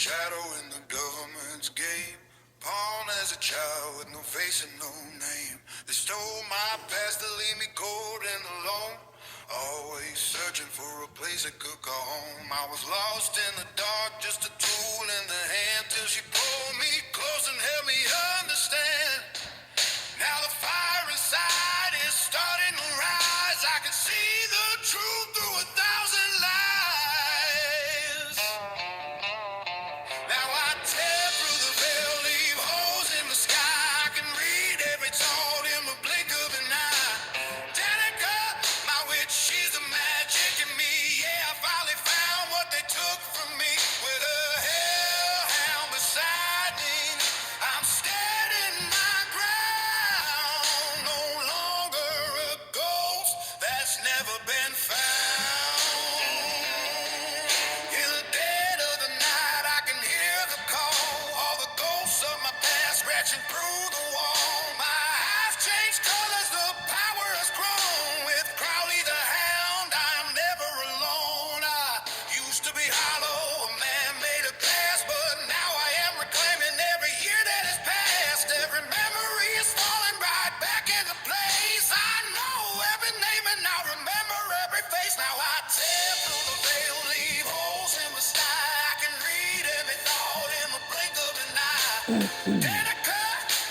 shadow in the government's game. Pawn as a child with no face and no name. They stole my past to leave me cold and alone. Always searching for a place that could go home. I was lost in the dark, just a tool in the hand, till she pulled me close and helped me understand. Now the fire inside is starting to rise. I can see the truth through 1,000 lies. Now I tear through the veil, leave holes in the sky. I can read every thought in the blink of an eye. Danica, my witch, she's the magic in me. Yeah, I finally found what they took from me. With a hellhound beside me, I'm standing my ground. No longer a ghost that's never been found. In the dead of the night, I can hear the call. All the ghosts of my past scratching through the wall. My eyes change colors, the power has grown. With Crowley the Hound, I'm never alone. I used to be hollow, a man made of glass, but now I am reclaiming every year that has passed. Every memory is falling right back into place. I know every name and I remember every face. Now I tear through the veil, leave holes in the sky. I can read every thought in the blink of an eye. Danica,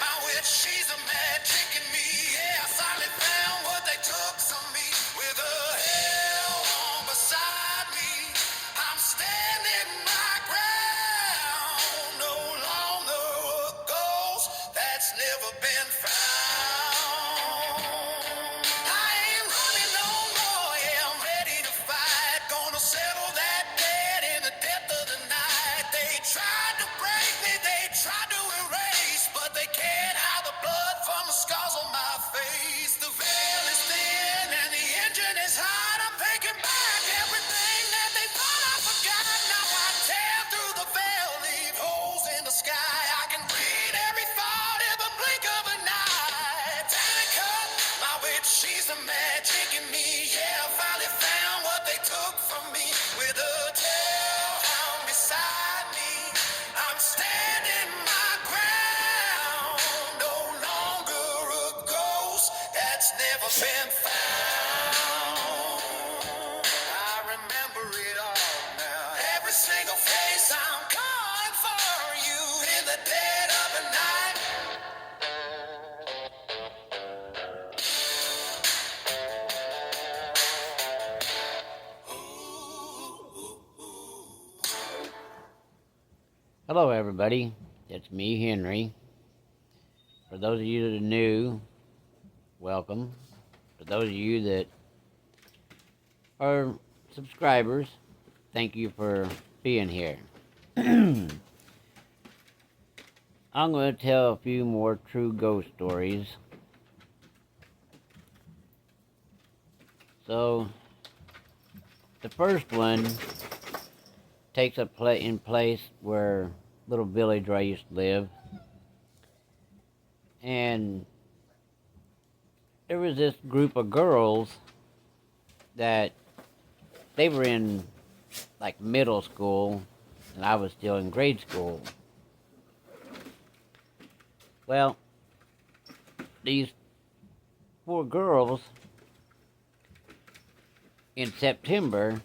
my witch, she's a magic in me. Yeah, I finally found what they took from me. With a hell on beside me, I'm standing my ground. No longer a ghost that's never been found. I ain't running no more, yeah, I'm ready to fight. Gonna settle that debt in the depth of the night. They tried to break me, they tried to erase, but they can't hide the blood from the scars on my face. The veil is thin and the engine is hot. I'm taking back everything that they thought I forgot. Now I tear through the veil, leave holes in the sky. I can read every thought in the blink of an eye. Danica, my witch, she's the magic in me. Yeah, I finally found what they took from me. With a tailhound beside me, I'm standing my ground. No longer a ghost that's never been found. I remember it all now. Every single face, I'm calling for you in the dead of the night. Hello, everybody. It's me, Henry. For those of you that are new, welcome. For those of you that are subscribers, thank you for being here. I'm going to tell a few more true ghost stories. So, the first one takes in place where little village where I used to live. And there was this group of girls that they were in like middle school and I was still in grade school. Well, these four girls in September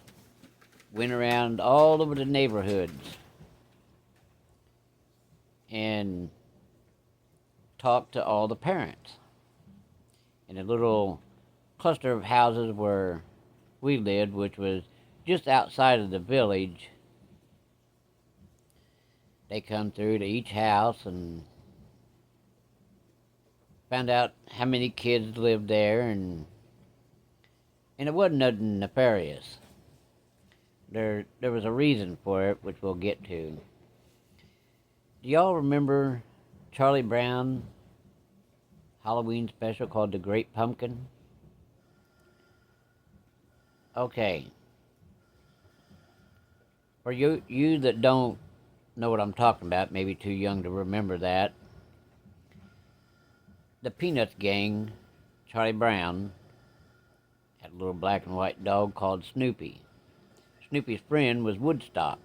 went around all over the neighborhoods and talked to all the parents. In a little cluster of houses where we lived, which was just outside of the village, they come through to each house and found out how many kids lived there, and it wasn't nothing nefarious. There was a reason for it, which we'll get to. Do y'all remember Charlie Brown Halloween special called The Great Pumpkin? Okay. For you that don't know what I'm talking about, maybe too young to remember that, the Peanuts gang, Charlie Brown, had a little black and white dog called Snoopy. Snoopy's friend was Woodstock.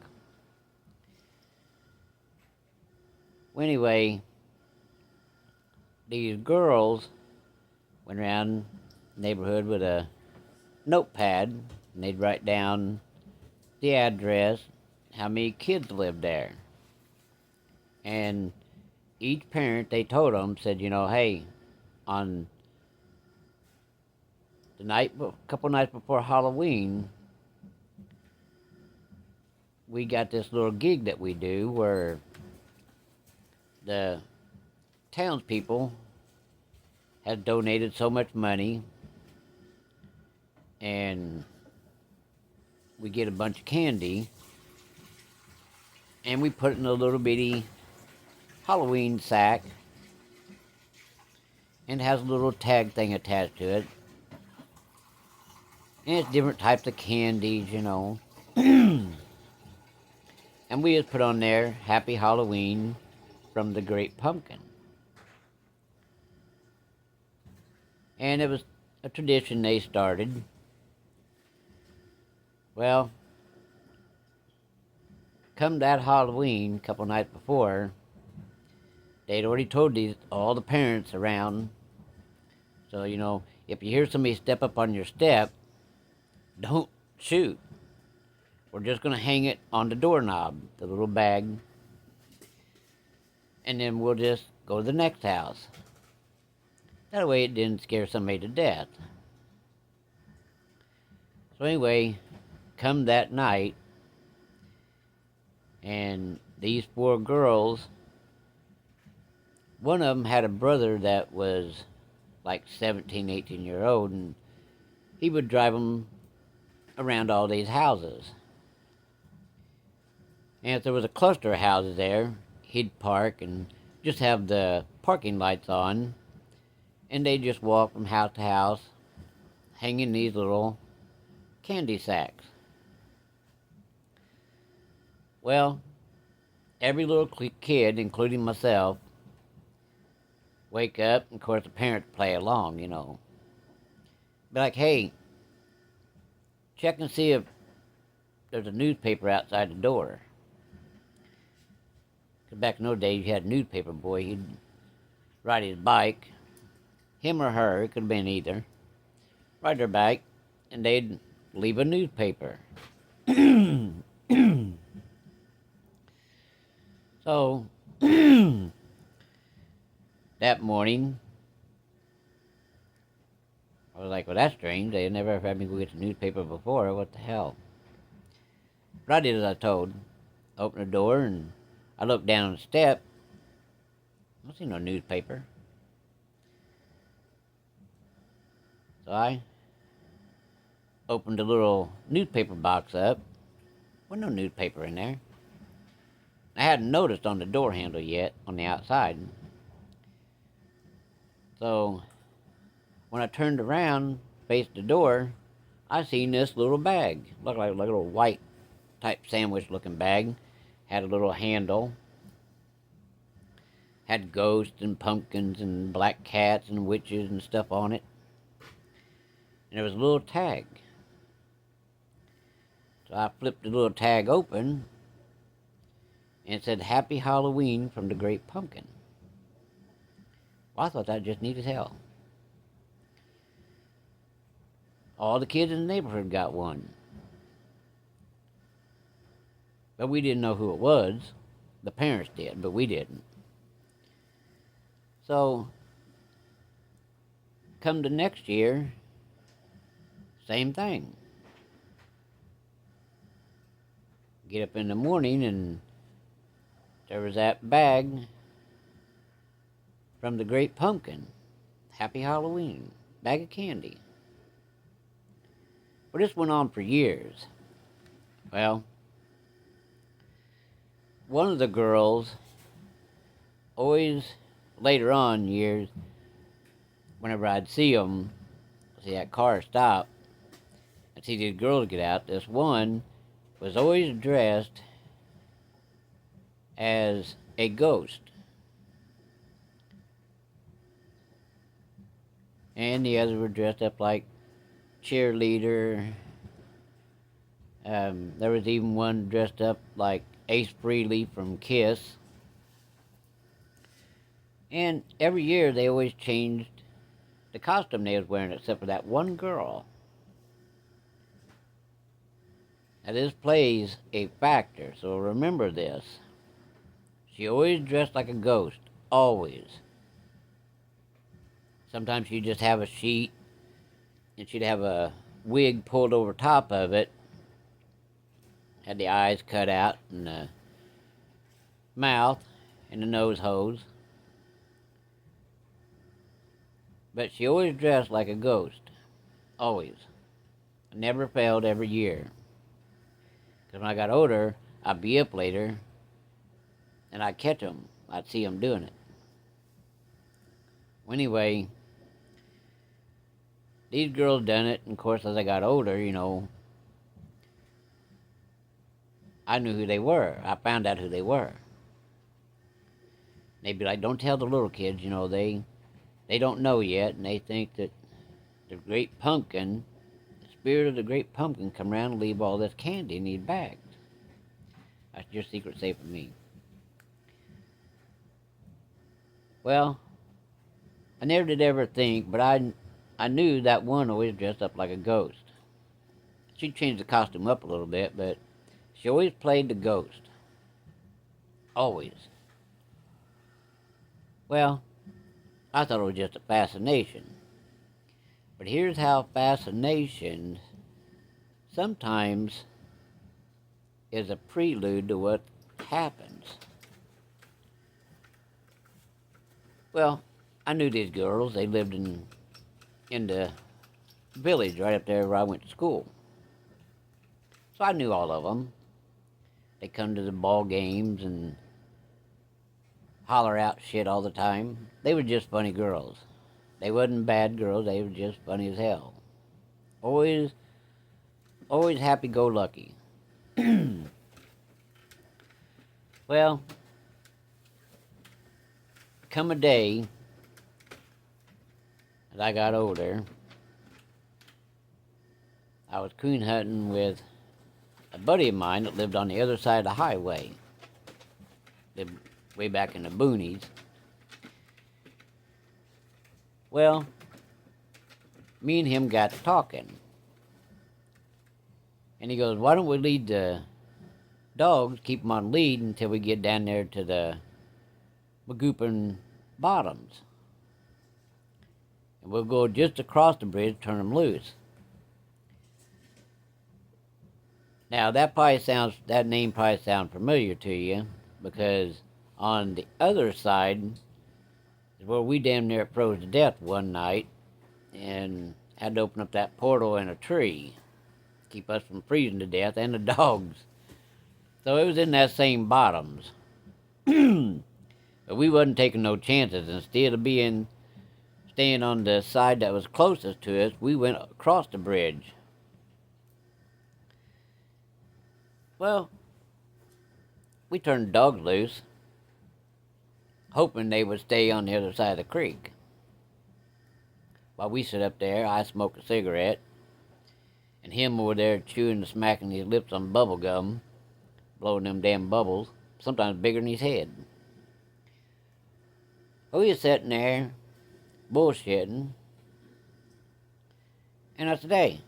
Well, anyway, these girls went around the neighborhood with a notepad, and they'd write down the address, how many kids lived there. And each parent, they told them, said, hey, on the night, a couple nights before Halloween, we got this little gig that we do where the townspeople had donated so much money, and we get a bunch of candy, and we put it in a little bitty Halloween sack, and it has a little tag thing attached to it. And it's different types of candies, And we just put on there, Happy Halloween from the Great Pumpkin. And it was a tradition they started. Well, come that Halloween, a couple nights before, they'd already told all the parents around. So, if you hear somebody step up on your step, don't shoot. We're just going to hang it on the doorknob, the little bag. And then we'll just go to the next house. That way it didn't scare somebody to death. So anyway, come that night, and these 4 girls, one of them had a brother that was like 17, 18-year-old, and he would drive them around all these houses. And if there was a cluster of houses there, he'd park and just have the parking lights on, and they'd just walk from house to house, hanging these little candy sacks. Well, every little kid, including myself, wake up, and of course the parents play along, Be like, hey, check and see if there's a newspaper outside the door. Because back in those days, you had a newspaper boy. He'd ride his bike, him or her, it could have been either, ride their bike, and they'd leave a newspaper. So, that morning, I was like, well, that's strange. They never had me go get the newspaper before. What the hell? But I did as I told. Opened the door, and I looked down the step. I don't see no newspaper. So I opened the little newspaper box up. There wasn't no newspaper in there. I hadn't noticed on the door handle yet, on the outside. So, when I turned around, faced the door, I seen this little bag. Looked like a little white type sandwich looking bag. Had a little handle. Had ghosts and pumpkins and black cats and witches and stuff on it. And there was a little tag. So I flipped the little tag open, and it said, Happy Halloween from the Great Pumpkin. Well, I thought that was just neat as hell. All the kids in the neighborhood got one. But we didn't know who it was. The parents did, but we didn't. So, come to next year, same thing. Get up in the morning, and there was that bag from the Great Pumpkin. Happy Halloween. Bag of candy. Well, this went on for years. Well, one of the girls always, later on years, whenever I'd see them, see that car stop, I'd see these girls get out. This one was always dressed as a ghost. And the others were dressed up like cheerleader. There was even one dressed up like Ace Frehley from Kiss. And every year they always changed the costume they was wearing, except for that one girl. Now this plays a factor, so remember this. She always dressed like a ghost, always. Sometimes she'd just have a sheet, and she'd have a wig pulled over top of it, had the eyes cut out, and the mouth, and the nose hose. But she always dressed like a ghost. Always. Never failed every year. Because when I got older, I'd be up later, and I'd catch them. I'd see them doing it. Well, anyway, these girls done it, and of course as I got older, I knew who they were. I found out who they were. They'd be like, don't tell the little kids, they don't know yet, and they think that the great pumpkin, the spirit of the great pumpkin, come around and leave all this candy in these bags. That's your secret safe for me. Well, I never did ever think, but I knew that one always dressed up like a ghost. She changed the costume up a little bit, but she always played the ghost. Always. Well, I thought it was just a fascination. But here's how fascination sometimes is a prelude to what happens. Well, I knew these girls. They lived in the village right up there where I went to school. So I knew all of them. They come to the ball games and holler out shit all the time. They were just funny girls. They wasn't bad girls, they were just funny as hell. Always happy-go-lucky. Well, come a day as I got older, I was coon hunting with a buddy of mine that lived on the other side of the highway. Lived way back in the boonies. Well, me and him got to talking. And he goes, why don't we lead the dogs, keep them on lead until we get down there to the Magoopin Bottoms. And we'll go just across the bridge, turn them loose. Now, that name probably sounds familiar to you, because on the other side is where we damn near froze to death one night and had to open up that portal in a tree to keep us from freezing to death and the dogs. So it was in that same Bottoms. But we wasn't taking no chances. Instead of staying on the side that was closest to us, we went across the bridge. Well, we turned the dogs loose, hoping they would stay on the other side of the creek. While we sit up there, I smoke a cigarette, and him over there chewing and smacking his lips on bubble gum, blowing them damn bubbles, sometimes bigger than his head. We was sitting there, bullshitting, and I said, hey,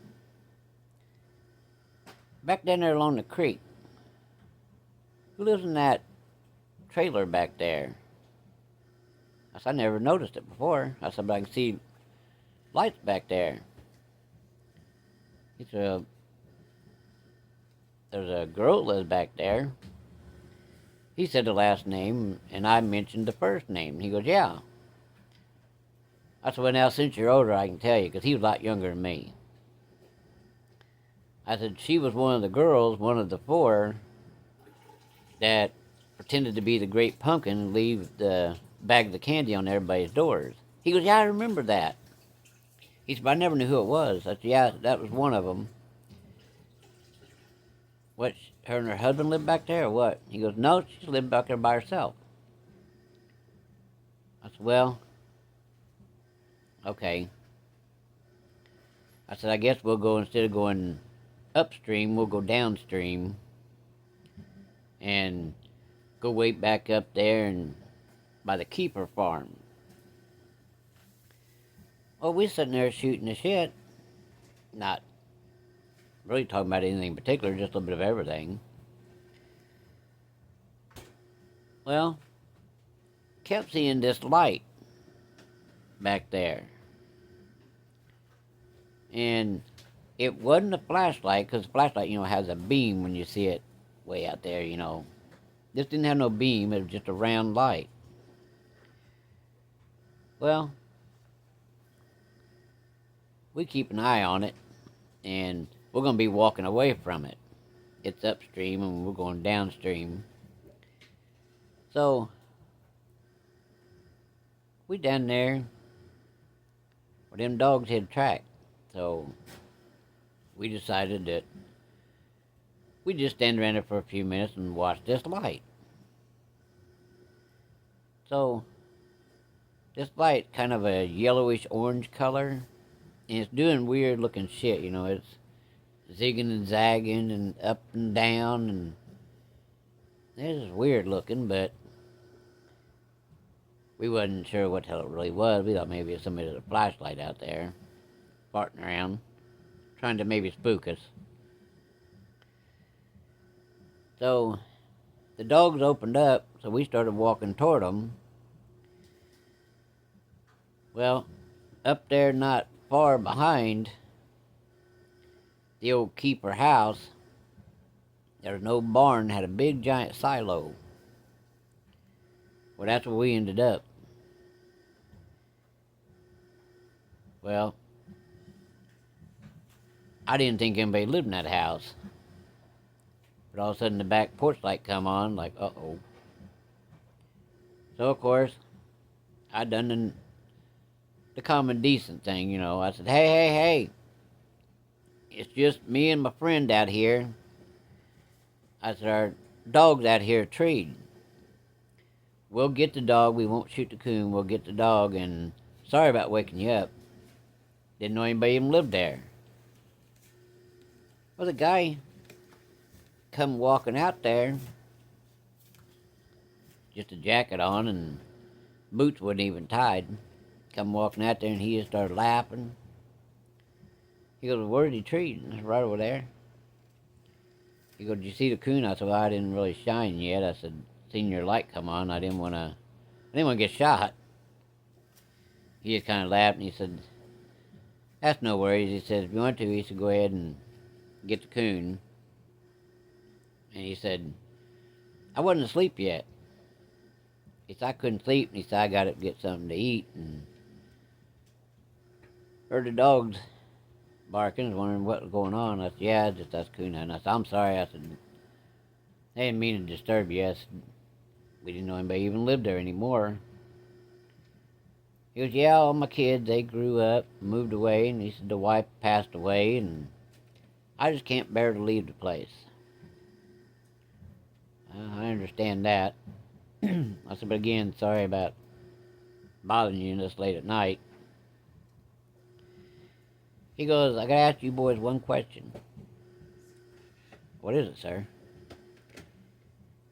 back down there along the creek, who lives in that trailer back there? I said, I never noticed it before. I said, but I can see lights back there. He said, there's a girl that lives back there. He said the last name, and I mentioned the first name. He goes, yeah. I said, well, now, since you're older, I can tell you, because he was a lot younger than me. I said, she was one of the girls, one of the four, that pretended to be the great pumpkin and leave the bag of candy on everybody's doors. He goes, yeah, I remember that. He said, but I never knew who it was. I said, yeah, that was one of them. What, her and her husband lived back there or what? He goes, no, she lived back there by herself. I said, well, okay. I said, I guess we'll go, instead of going upstream, we'll go downstream and go way back up there and by the Keeper farm. Well, we sitting there shooting the shit, not really talking about anything in particular, just a little bit of everything. Well, kept seeing this light back there. And it wasn't a flashlight, because a flashlight, has a beam when you see it way out there, This didn't have no beam, it was just a round light. Well, we keep an eye on it, and we're going to be walking away from it. It's upstream, and we're going downstream. So, we down there where them dogs had tracked. So, we decided that we'd just stand around there for a few minutes and watch this light. So, this light, kind of a yellowish orange color, and it's doing weird looking shit, it's zigging and zagging and up and down, and it's weird looking, but we wasn't sure what the hell it really was. We thought maybe somebody had a flashlight out there, farting around, trying to maybe spook us. So, the dogs opened up, so we started walking toward them. Well, up there not far behind the old Keeper house, there was an old barn, had a big giant silo. Well, that's where we ended up. Well, I didn't think anybody lived in that house. But all of a sudden the back porch light come on, like, uh-oh. So, of course, I done the common decent thing, I said, hey, it's just me and my friend out here. I said, our dog's out here treed. We'll get the dog, we won't shoot the coon, we'll get the dog, and sorry about waking you up. Didn't know anybody even lived there. Well, the guy come walking out there, just a jacket on and boots wasn't even tied. Come walking out there and he just started laughing. He goes, where did he treat? I said, right over there. He goes, did you see the coon? I said, well, I didn't really shine yet. I said, seen your light come on. I didn't want to get shot. He just kind of laughed and he said, that's no worries. He said, if you want to, he said, go ahead and get the coon. And he said, I wasn't asleep yet. He said, I couldn't sleep. And he said, I got to get something to eat. And heard the dogs barking, wondering what was going on. I said, yeah, just us coon hunting. I said, I'm sorry. I said, I didn't mean to disturb you. I said, we didn't know anybody even lived there anymore. He goes, yeah, all my kids, they grew up, moved away. And he said, the wife passed away, and I just can't bear to leave the place. I understand that. I said, but again, sorry about bothering you this late at night. He goes, I gotta ask you boys one question. What is it, sir?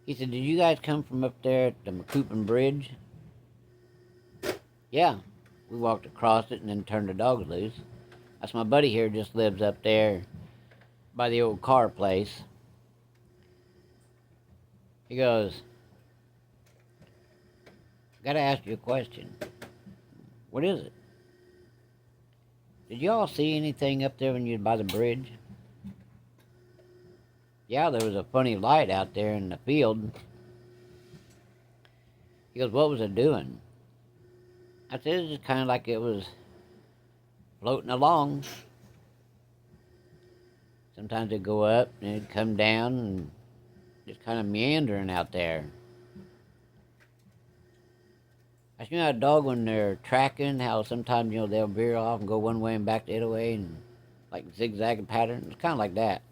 He said, did you guys come from up there at the Macoupin Bridge? Yeah. We walked across it and then turned the dogs loose. That's my buddy here, just lives up there by the old car place. He goes, gotta ask you a question. What is it? Did y'all see anything up there when you were by the bridge? Yeah, there was a funny light out there in the field. He goes, what was it doing? I said, it was just kind of like it was floating along. Sometimes it'd go up and it'd come down and just kind of meandering out there. I seen a dog when they're tracking, how sometimes, they'll veer off and go one way and back the other way and like zigzagging pattern. It's kind of like that.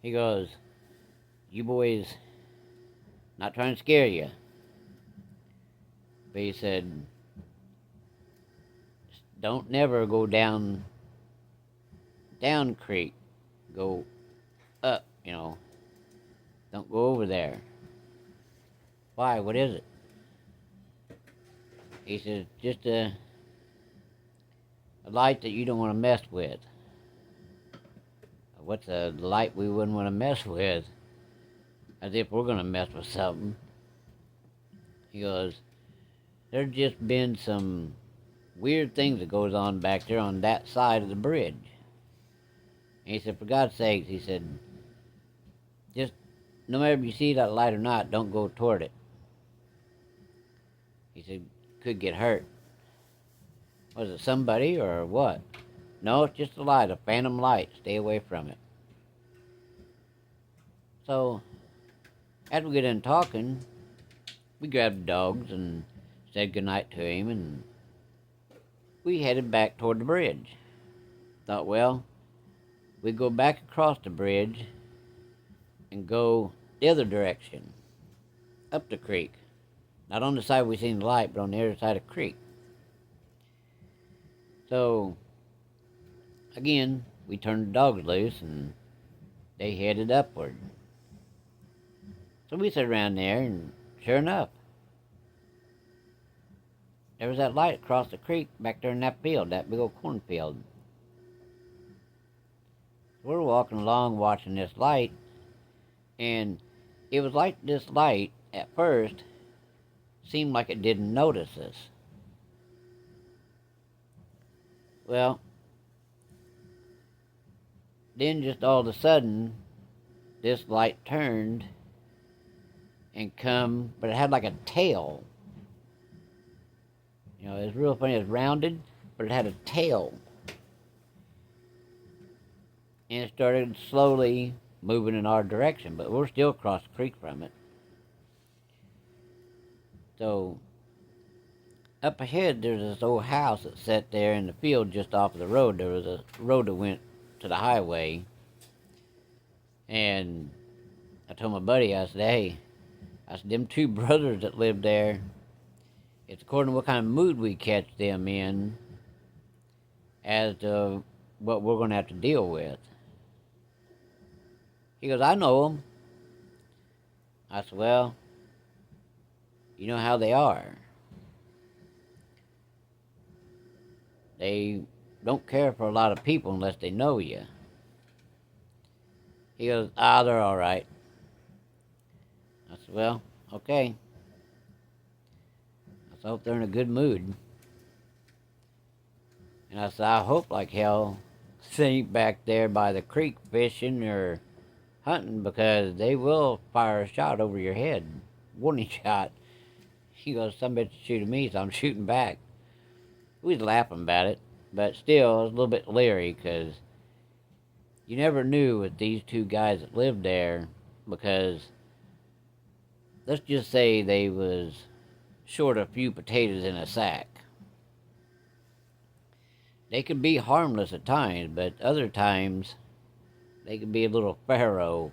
He goes, you boys, not trying to scare you. But he said, don't never go down creek. Go up, don't go over there. Why? What is it? He says, just a light that you don't want to mess with. What's a light we wouldn't want to mess with? As if we're going to mess with something. He goes, there's just been some weird things that goes on back there on that side of the bridge. And he said, for God's sakes, he said, just no matter if you see that light or not, don't go toward it. He said, could get hurt. Was it somebody or what? No, it's just a light, a phantom light. Stay away from it. So, after we got done talking, we grabbed the dogs and said goodnight to him, and we headed back toward the bridge. Thought, well, we go back across the bridge and go the other direction, up the creek. Not on the side we seen the light, but on the other side of the creek. So, again, we turned the dogs loose and they headed upward. So we sat around there, and sure enough, there was that light across the creek back there in that field, that big old cornfield. We're walking along watching this light, and it was like this light, at first, seemed like it didn't notice us. Well, then just all of a sudden, this light turned and come, but it had like a tail. You know, it was real funny. It was rounded, but it had a tail. And it started slowly moving in our direction, but we're still across the creek from it. So, up ahead, there's this old house that sat there in the field just off of the road. There was a road that went to the highway. And I told my buddy, I said, hey, them two brothers that live there, it's according to what kind of mood we catch them in as to what we're going to have to deal with. He goes, I know them. I said, well, you know how they are. They don't care for a lot of people unless they know you. He goes, they're all right. I said, well, okay. I said, I hope they're in a good mood. And I said, I hope like hell they ain't back there by the creek fishing or hunting, because they will fire a shot over your head. Warning shot. He goes, some bitch shooting me, so I'm shooting back. We was laughing about it, but still, I was a little bit leery, because you never knew with these two guys that lived there, because let's just say they was short a few potatoes in a sack. They could be harmless at times, but other times they could be a little pharaoh.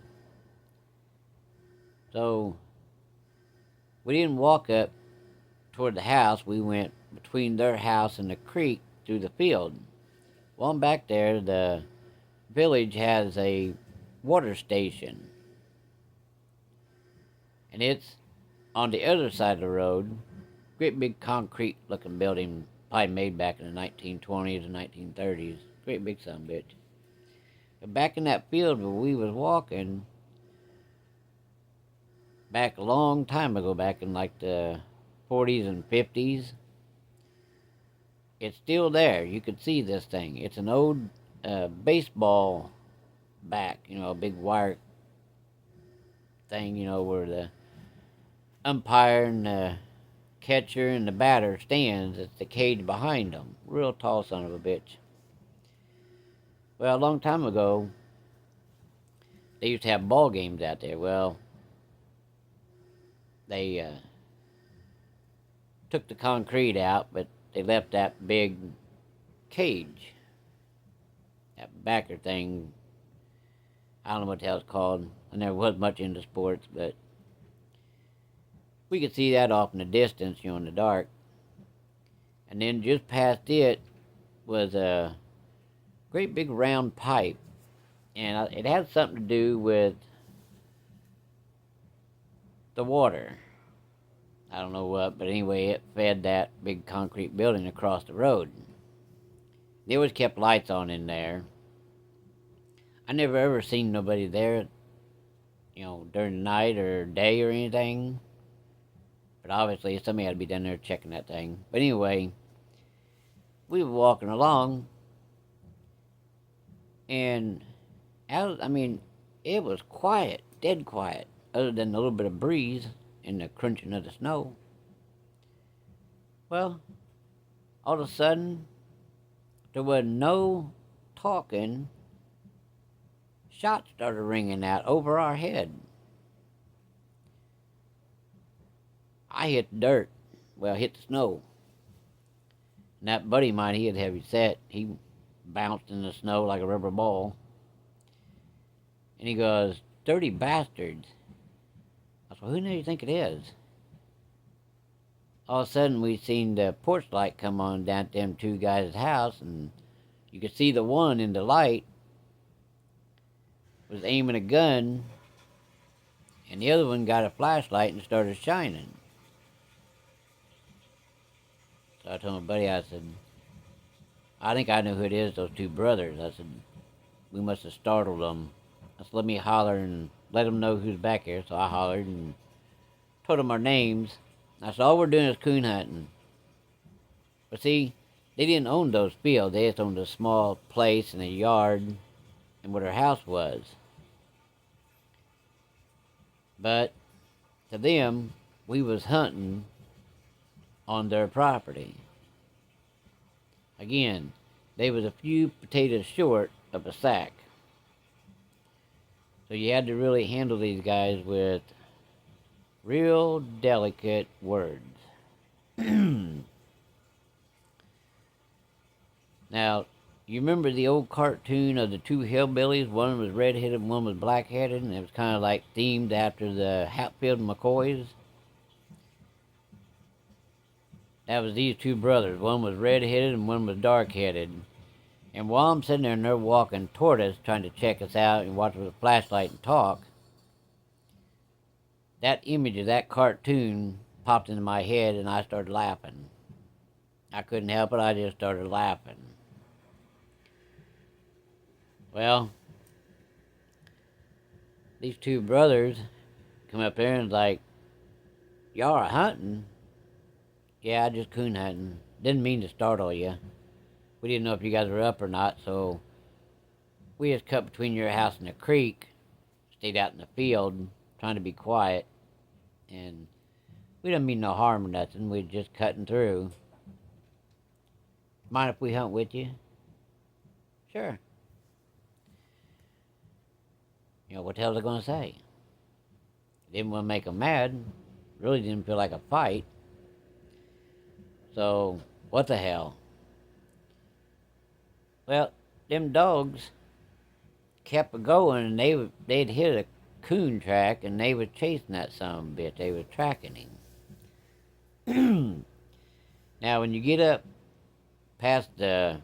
So we didn't walk up toward the house. We went between their house and the creek through the field. Well, back there, the village has a water station. And it's on the other side of the road. Great big concrete looking building, probably made back in the 1920s and 1930s. Great big son of a bitch. But back in that field where we was walking, back a long time ago, back in like the 40s and 50s, it's still there. You could see this thing. It's an old baseball bat, you know, a big wire thing, you know, where the umpire and the catcher and the batter stands. It's the cage behind them. Real tall son of a bitch. Well, a long time ago, they used to have ball games out there. Well, they took the concrete out, but they left that big cage, that backer thing. I don't know what the hell it's called. I never was much into sports, but we could see that off in the distance, you know, in the dark. And then just past it was a great big round pipe, and it had something to do with the water. I don't know what, but anyway, it fed that big concrete building across the road. They always kept lights on in there. I never ever seen nobody there, during the night or day or anything. But obviously somebody had to be down there checking that thing. But anyway, we were walking along, and it was quiet, dead quiet, other than a little bit of breeze and the crunching of the snow. Well, all of a sudden, there was no talking. Shots started ringing out over our head. I hit the dirt. Well, hit the snow. And that buddy of mine, he had heavy set. He bounced in the snow like a rubber ball. And he goes, "Dirty bastards." I said, "Well, who do you think it is?" All of a sudden, we seen the porch light come on down at them two guys' house, and you could see the one in the light was aiming a gun, and the other one got a flashlight and started shining. So I told my buddy, I said, "I think I know who it is, those two brothers." I said, "We must have startled them." I said, "Let me holler and let them know who's back here." So I hollered and told them our names. I said, "All we're doing is coon hunting." But see, they didn't own those fields. They just owned a small place and a yard and where their house was. But to them, we was hunting on their property. Again, they was a few potatoes short of a sack. So you had to really handle these guys with real delicate words. Now, you remember the old cartoon of the two hillbillies? One was red-headed and one was black-headed, and it was kind of like themed after the Hatfield and McCoys. That was these two brothers. One was red-headed and one was dark-headed. And while I'm sitting there and they're walking toward us, trying to check us out and watch with a flashlight and talk, that image of that cartoon popped into my head and I started laughing. I couldn't help it, I just started laughing. Well, these two brothers come up there and was like, "Y'all are hunting?" "Yeah, just coon hunting. Didn't mean to startle you. We didn't know if you guys were up or not, so we just cut between your house and the creek, stayed out in the field, trying to be quiet, and we didn't mean no harm or nothing. We just cutting through. Mind if we hunt with you?" "Sure." What the hell was I going to say? Didn't want to make them mad. Really didn't feel like a fight. So, what the hell? Well, them dogs kept a-going, and they'd hit a coon track, and they was chasing that son of a bitch. They was tracking him. Now, when you get up past the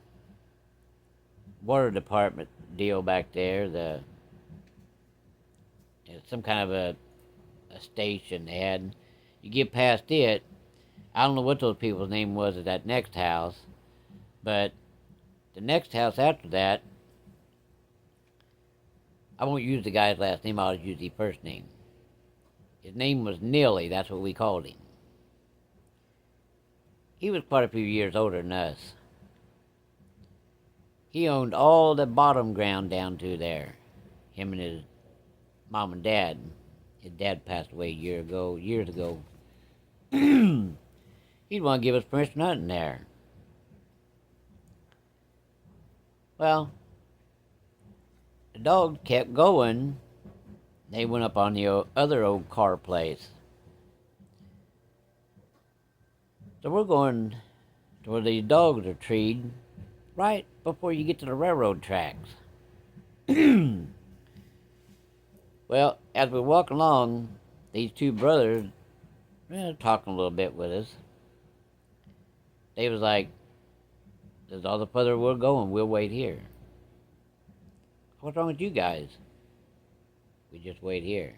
water department deal back there, it's some kind of a station they had. You get past it, I don't know what those people's name was at that next house, but the next house after that, I won't use the guy's last name, I'll use the first name. His name was Neely, that's what we called him. He was quite a few years older than us. He owned all the bottom ground down to there. Him and his mom and dad. His dad passed away years ago. He'd want to give us permission hunting there. Well, the dogs kept going. They went up on the other old car place. So we're going to where these dogs are treed right before you get to the railroad tracks. Well, as we walk along, these two brothers, talking a little bit with us. They was like, "There's all the further we're going, we'll wait here." "What's wrong with you guys?" "We just wait here."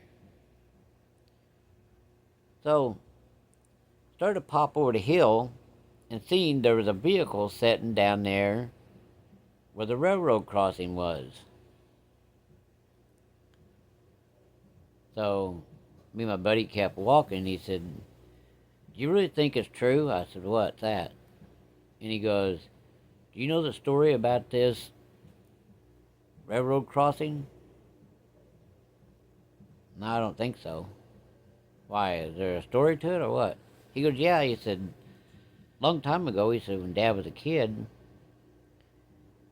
So, started to pop over the hill and seen there was a vehicle sitting down there where the railroad crossing was. So me and my buddy kept walking. He said, "Do you really think it's true?" I said, "What's that?" And he goes, "Do you know the story about this railroad crossing?" "No, I don't think so." "Why, is there a story to it or what?" He goes, "Yeah." He said, "Long time ago," he said, "when Dad was a kid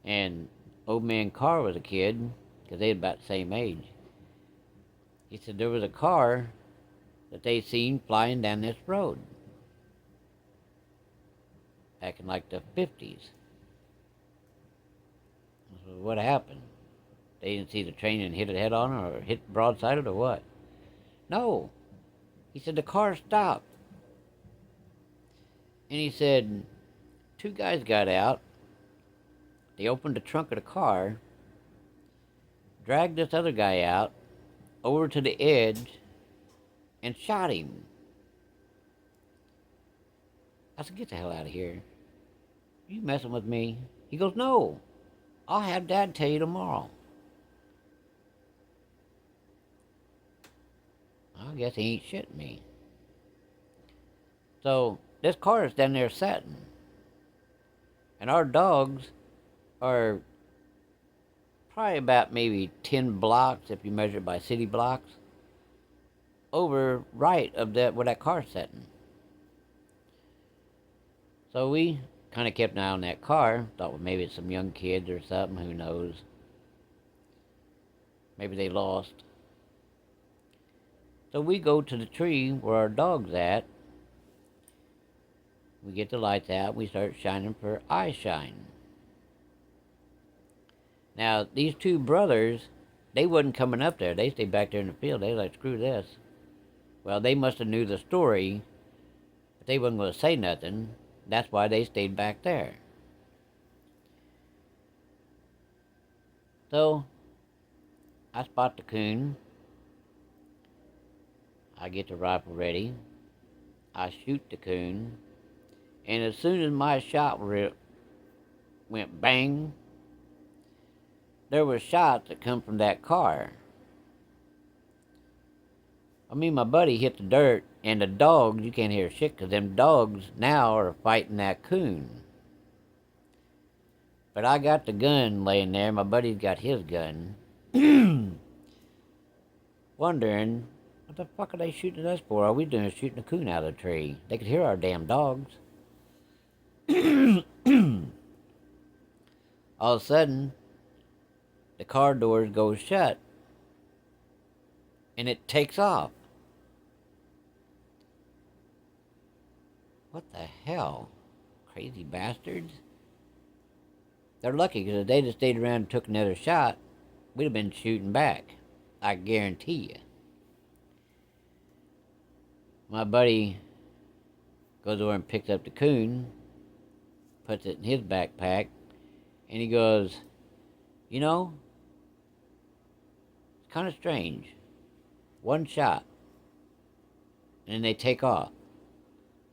and old man Carr was a kid, because they had about the same age, he said there was a car that they seen flying down this road back in like the 50s. I said, "What happened? They didn't see the train and hit it head on or hit broadside or what?" "No." He said the car stopped. And he said two guys got out. They opened the trunk of the car, dragged this other guy out over to the edge, and shot him. I said, "Get the hell out of here. You messing with me?" He goes, "No. I'll have Dad tell you tomorrow." I guess he ain't shitting me. So this car is down there sitting. And our dogs are probably about maybe 10 blocks, if you measure it by city blocks, over right of that where that car's sitting. So we kind of kept an eye on that car. Thought, well, maybe it's some young kids or something. Who knows? Maybe they lost. So we go to the tree where our dog's at. We get the lights out. We start shining for eye shine. Now, these two brothers, they wasn't coming up there. They stayed back there in the field. They was like, "Screw this." Well, they must have knew the story, but they wasn't going to say nothing. That's why they stayed back there. So, I spot the coon. I get the rifle ready. I shoot the coon. And as soon as my shot went bang, there were shots that come from that car. I mean, my buddy hit the dirt, and the dogs, you can't hear shit, because them dogs now are fighting that coon. But I got the gun laying there. My buddy's got his gun. Wondering, what the fuck are they shooting at us for? All we doing is shooting a coon out of the tree. They could hear our damn dogs. All of a sudden, the car doors go shut, and it takes off. What the hell? Crazy bastards. They're lucky, because if they'd have stayed around and took another shot, we'd have been shooting back. I guarantee you. My buddy goes over and picks up the coon, puts it in his backpack, and he goes, "You know, it's kind of strange. One shot, and then they take off."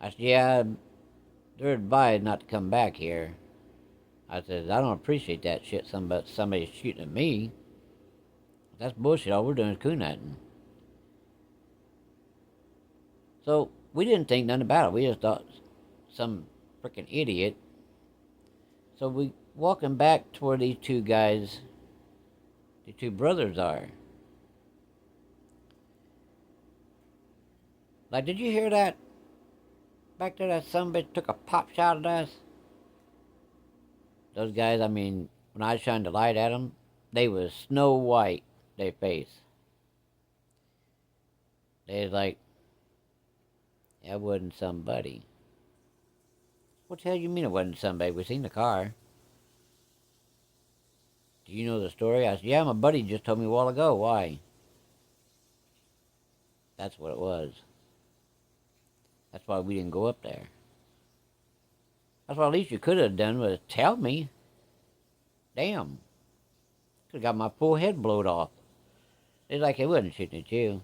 I said, "Yeah, they're advised not to come back here." I said, "I don't appreciate that shit. Somebody's shooting at me. That's bullshit. All we're doing is coon hunting." So we didn't think nothing about it. We just thought some freaking idiot. So we walking back to where these two guys, the two brothers are. Like, did you hear that? Back there, that sumbitch took a pop shot at us. Those guys, I mean, when I shined the light at them, they was snow white, their face. They was like, that wasn't somebody. What the hell you mean it wasn't somebody? We seen the car. Do you know the story? I said, "Yeah, my buddy just told me a while ago." "Why?" That's what it was. That's why we didn't go up there. That's what at least you could have done was tell me. Damn. Could have got my full head blowed off. It's like it wasn't shooting at you.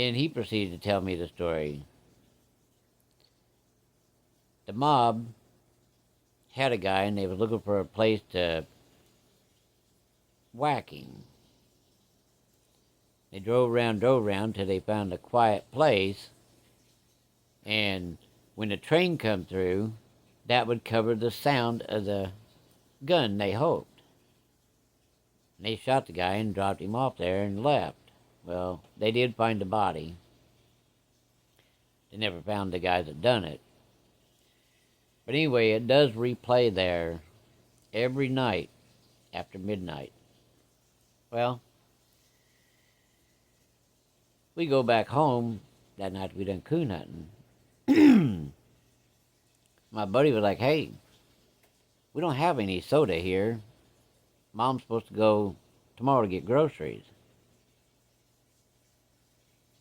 Then he proceeded to tell me the story. The mob had a guy and they was looking for a place to whack him. They drove around till they found a quiet place, and when the train come through, that would cover the sound of the gun, they hoped. And they shot the guy and dropped him off there and left. Well, they did find the body. They never found the guy that done it. But anyway, it does replay there every night after midnight. Well, we go back home that night. We done coon hunting. My buddy was like, "Hey, we don't have any soda here. Mom's supposed to go tomorrow to get groceries."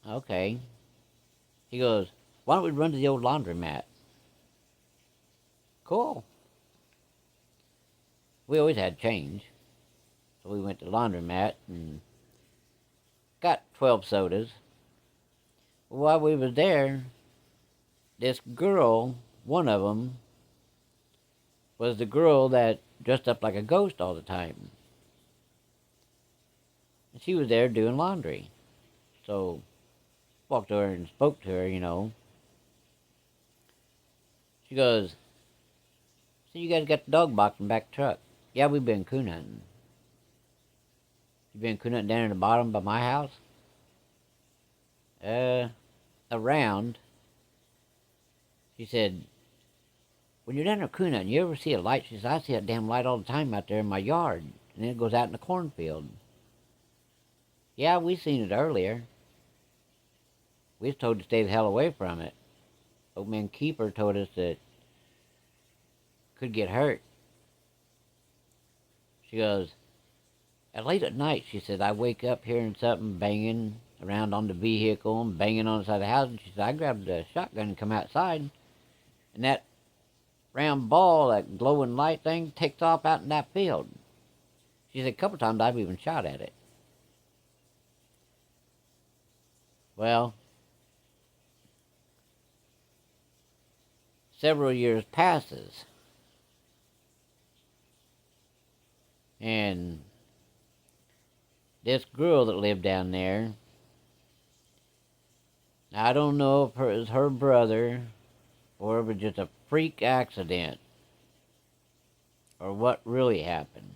Okay. He goes, "Why don't we run to the old laundromat?" Cool. We always had change. So we went to the laundromat and got 12 sodas. While we was there, this girl, one of them, was the girl that dressed up like a ghost all the time. And she was there doing laundry. So, walked over and spoke to her. She goes, "So you guys got the dog box in the back truck?" "Yeah, we've been coon hunting." "You been coon hunting down in the bottom by my house?" Around. She said, "When you're down there coon hunting, you ever see a light?" She said, "I see that damn light all the time out there in my yard, and then it goes out in the cornfield." "Yeah, we seen it earlier. We was told to stay the hell away from it. Old man Keeper told us that could get hurt." She goes, "At late at night," she said, "I wake up hearing something banging around on the vehicle and banging on the side of the house." And she said, "I grabbed the shotgun and come outside, and that round ball, that glowing light thing, takes off out in that field." She said, "A couple times I've even shot at it." Well, several years passes, and this girl that lived down there, I don't know if it was her brother or it was just a freak accident or what really happened.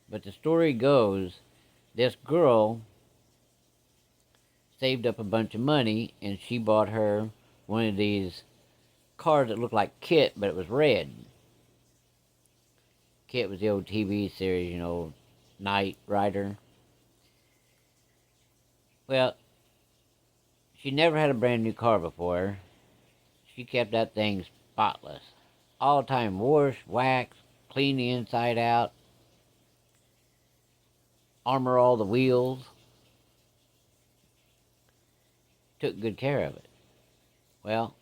But the story goes, this girl saved up a bunch of money and she bought her one of these cars that looked like KITT, but it was red. KITT was the old TV series, Knight Rider. Well, she never had a brand new car before. She kept that thing spotless. All the time, wash, wax, clean the inside out, armor all the wheels. Took good care of it. Well,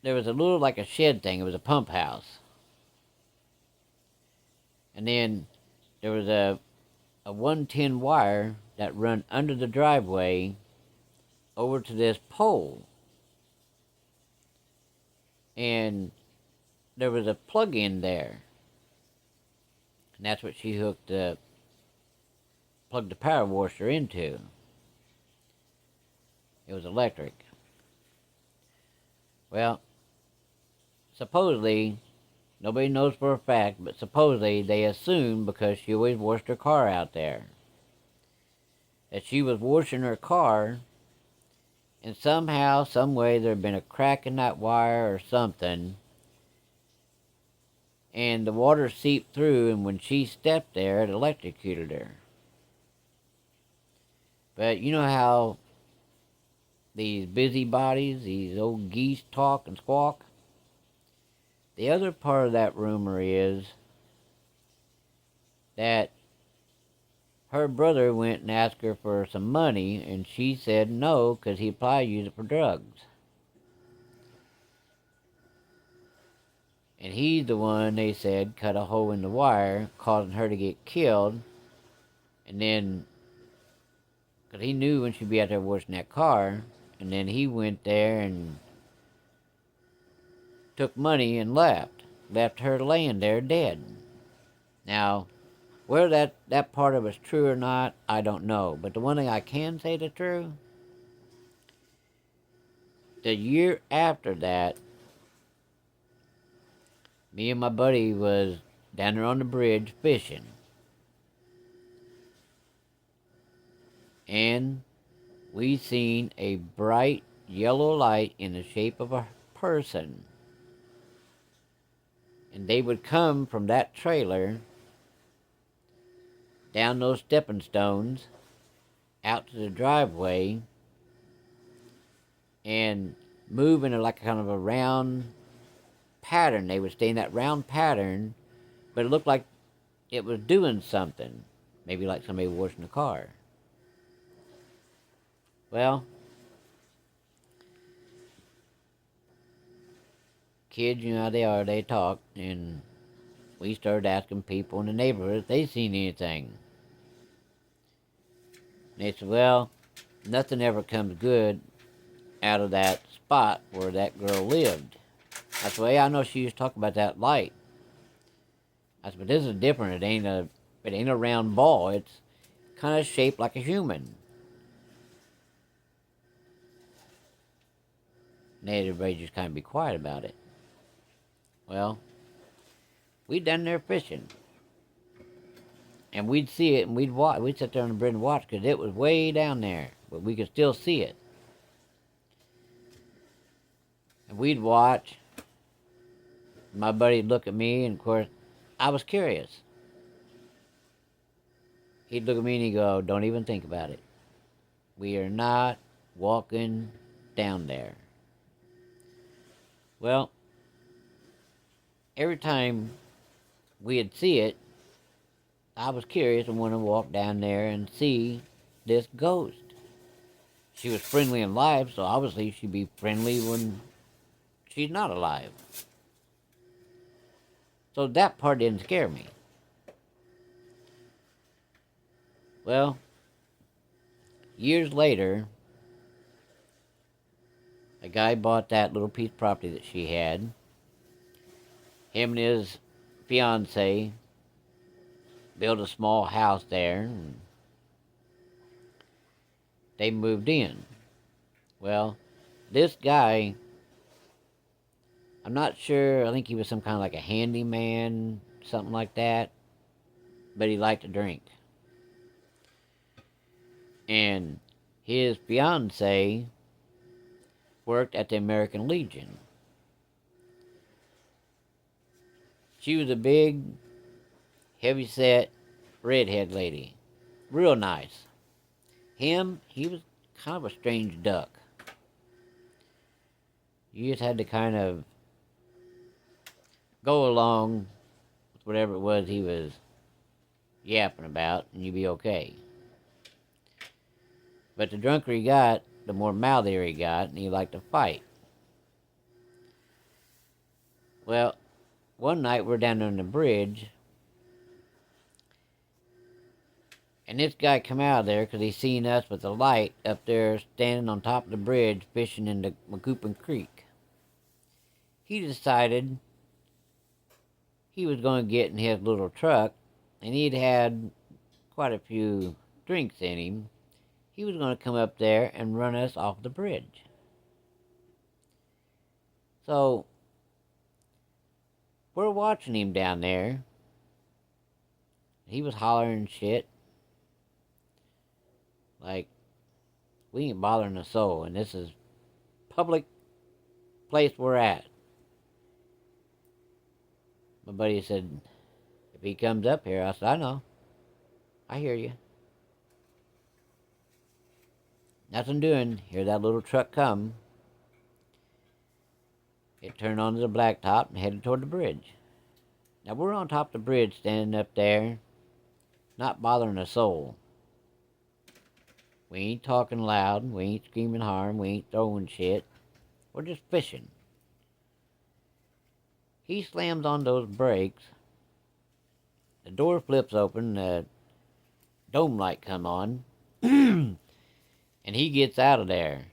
there was a little, like a shed thing. It was a pump house. And then there was a 110 wire that run under the driveway over to this pole. And there was a plug-in there. And that's what she plugged the power washer into. It was electric. Well, supposedly, nobody knows for a fact, but supposedly they assumed, because she always washed her car out there, that she was washing her car, and somehow, some way, there had been a crack in that wire or something, and the water seeped through, and when she stepped there, it electrocuted her. But you know how these busybodies, these old geese talk and squawk? The other part of that rumor is that her brother went and asked her for some money, and she said no, because he'd probably use it for drugs. And he's the one, they said, cut a hole in the wire, causing her to get killed, and then Because he knew when she'd be out there washing that car. And then he went there and took money and left. Left her laying there dead. Now, whether that part of it's true or not, I don't know. But the one thing I can say that's true, the year after that, me and my buddy was down there on the bridge fishing. And we seen a bright yellow light in the shape of a person. And they would come from that trailer down those stepping stones out to the driveway and move in like kind of a round pattern. They would stay in that round pattern, but it looked like it was doing something. Maybe like somebody washing a car. Well, kids, you know how they are, they talk, and we started asking people in the neighborhood if they seen anything. And they said, well, nothing ever comes good out of that spot where that girl lived. That's the way I know she used to talk about that light. I said, but this is different. It ain't a round ball. It's kind of shaped like a human. And everybody just kind of be quiet about it. Well, we'd done there fishing. And we'd see it and we'd watch. We'd sit there on the bridge and watch because it was way down there. But we could still see it. And we'd watch. My buddy'd look at me, and of course, I was curious. He'd look at me and he'd go, don't even think about it. We are not walking down there. Well, every time we'd see it, I was curious and wanted to walk down there and see this ghost. She was friendly and alive, so obviously she'd be friendly when she's not alive. So that part didn't scare me. Well, years later, a guy bought that little piece of property that she had. Him and his fiancée built a small house there, and they moved in. Well, this guy, I'm not sure, I think he was some kind of like a handyman, something like that, but he liked to drink. And his fiancée worked at the American Legion. She was a big, heavy-set, redhead lady. Real nice. Him, he was kind of a strange duck. You just had to kind of go along with whatever it was he was yapping about, and you'd be okay. But the drunker he got, the more mouthier he got, and he liked to fight. Well, one night we're down on the bridge, and this guy come out of there because he seen us with the light up there standing on top of the bridge fishing in the Macoupin Creek. He decided he was going to get in his little truck, and he'd had quite a few drinks in him. He was going to come up there and run us off the bridge. So, we're watching him down there. He was hollering shit. Like, we ain't bothering a soul, and this is public place we're at. My buddy said, if he comes up here, I said, I know. I hear you. Nothing doing. Hear that little truck come. It turned onto the blacktop and headed toward the bridge. Now we're on top of the bridge standing up there, not bothering a soul. We ain't talking loud, we ain't screaming harm, we ain't throwing shit. We're just fishing. He slams on those brakes. The door flips open, the dome light come on. And he gets out of there,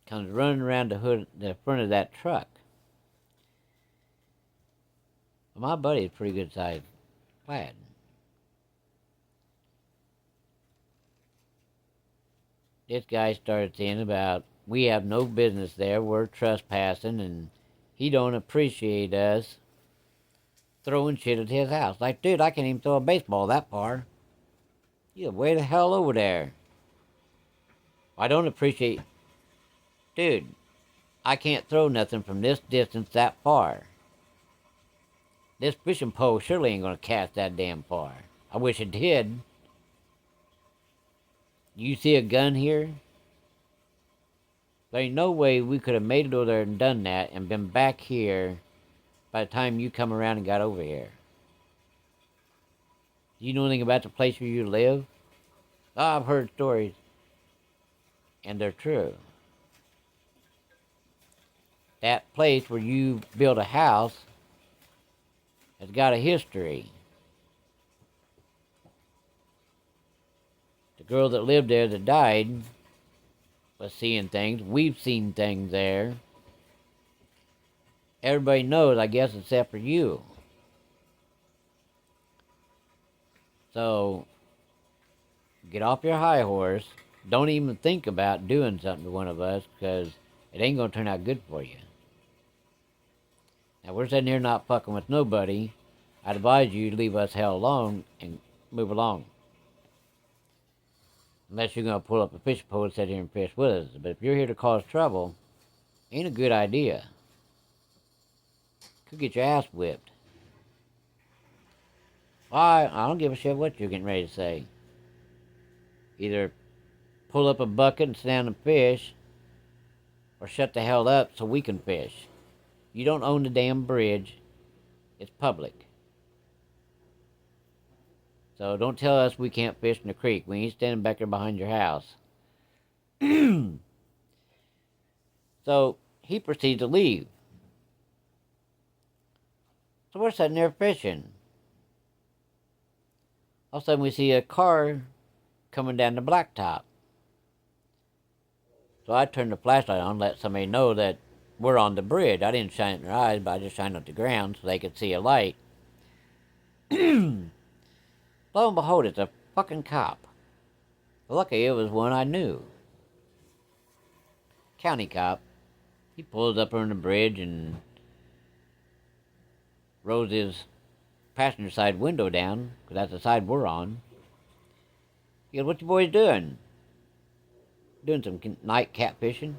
comes running around the front of that truck. Well, my buddy's pretty good sized lad. This guy started saying about we have no business there, we're trespassing, and he don't appreciate us throwing shit at his house. Like, dude, I can't even throw a baseball that far. You way the hell over there. I don't appreciate... Dude, I can't throw nothing from this distance that far. This fishing pole surely ain't gonna cast that damn far. I wish it did. You see a gun here? There ain't no way we could have made it over there and done that and been back here by the time you come around and got over here. Do you know anything about the place where you live? Oh, I've heard stories. And they're true. That place where you built a house has got a history. The girl that lived there that died was seeing things. We've seen things there. Everybody knows, I guess, except for you. So, get off your high horse. Don't even think about doing something to one of us, because it ain't going to turn out good for you. Now, we're sitting here not fucking with nobody. I'd advise you to leave us hell alone and move along. Unless you're going to pull up a fishing pole and sit here and fish with us. But if you're here to cause trouble, ain't a good idea. Could get your ass whipped. I don't give a shit what you're getting ready to say. Either pull up a bucket and sit down and fish, or shut the hell up so we can fish. You don't own the damn bridge. It's public. So don't tell us we can't fish in the creek. We ain't standing back there behind your house. So he proceeds to leave. So we're sitting there fishing. All of a sudden we see a car coming down the blacktop. So I turned the flashlight on, let somebody know that we're on the bridge. I didn't shine it in their eyes, but I just shined it at the ground so they could see a light. Lo and behold, it's a fucking cop. Lucky it was one I knew. County cop. He pulls up on the bridge and rolls his passenger side window down, because that's the side we're on. He goes, "What you boys doing?" "Doing some night catfishing."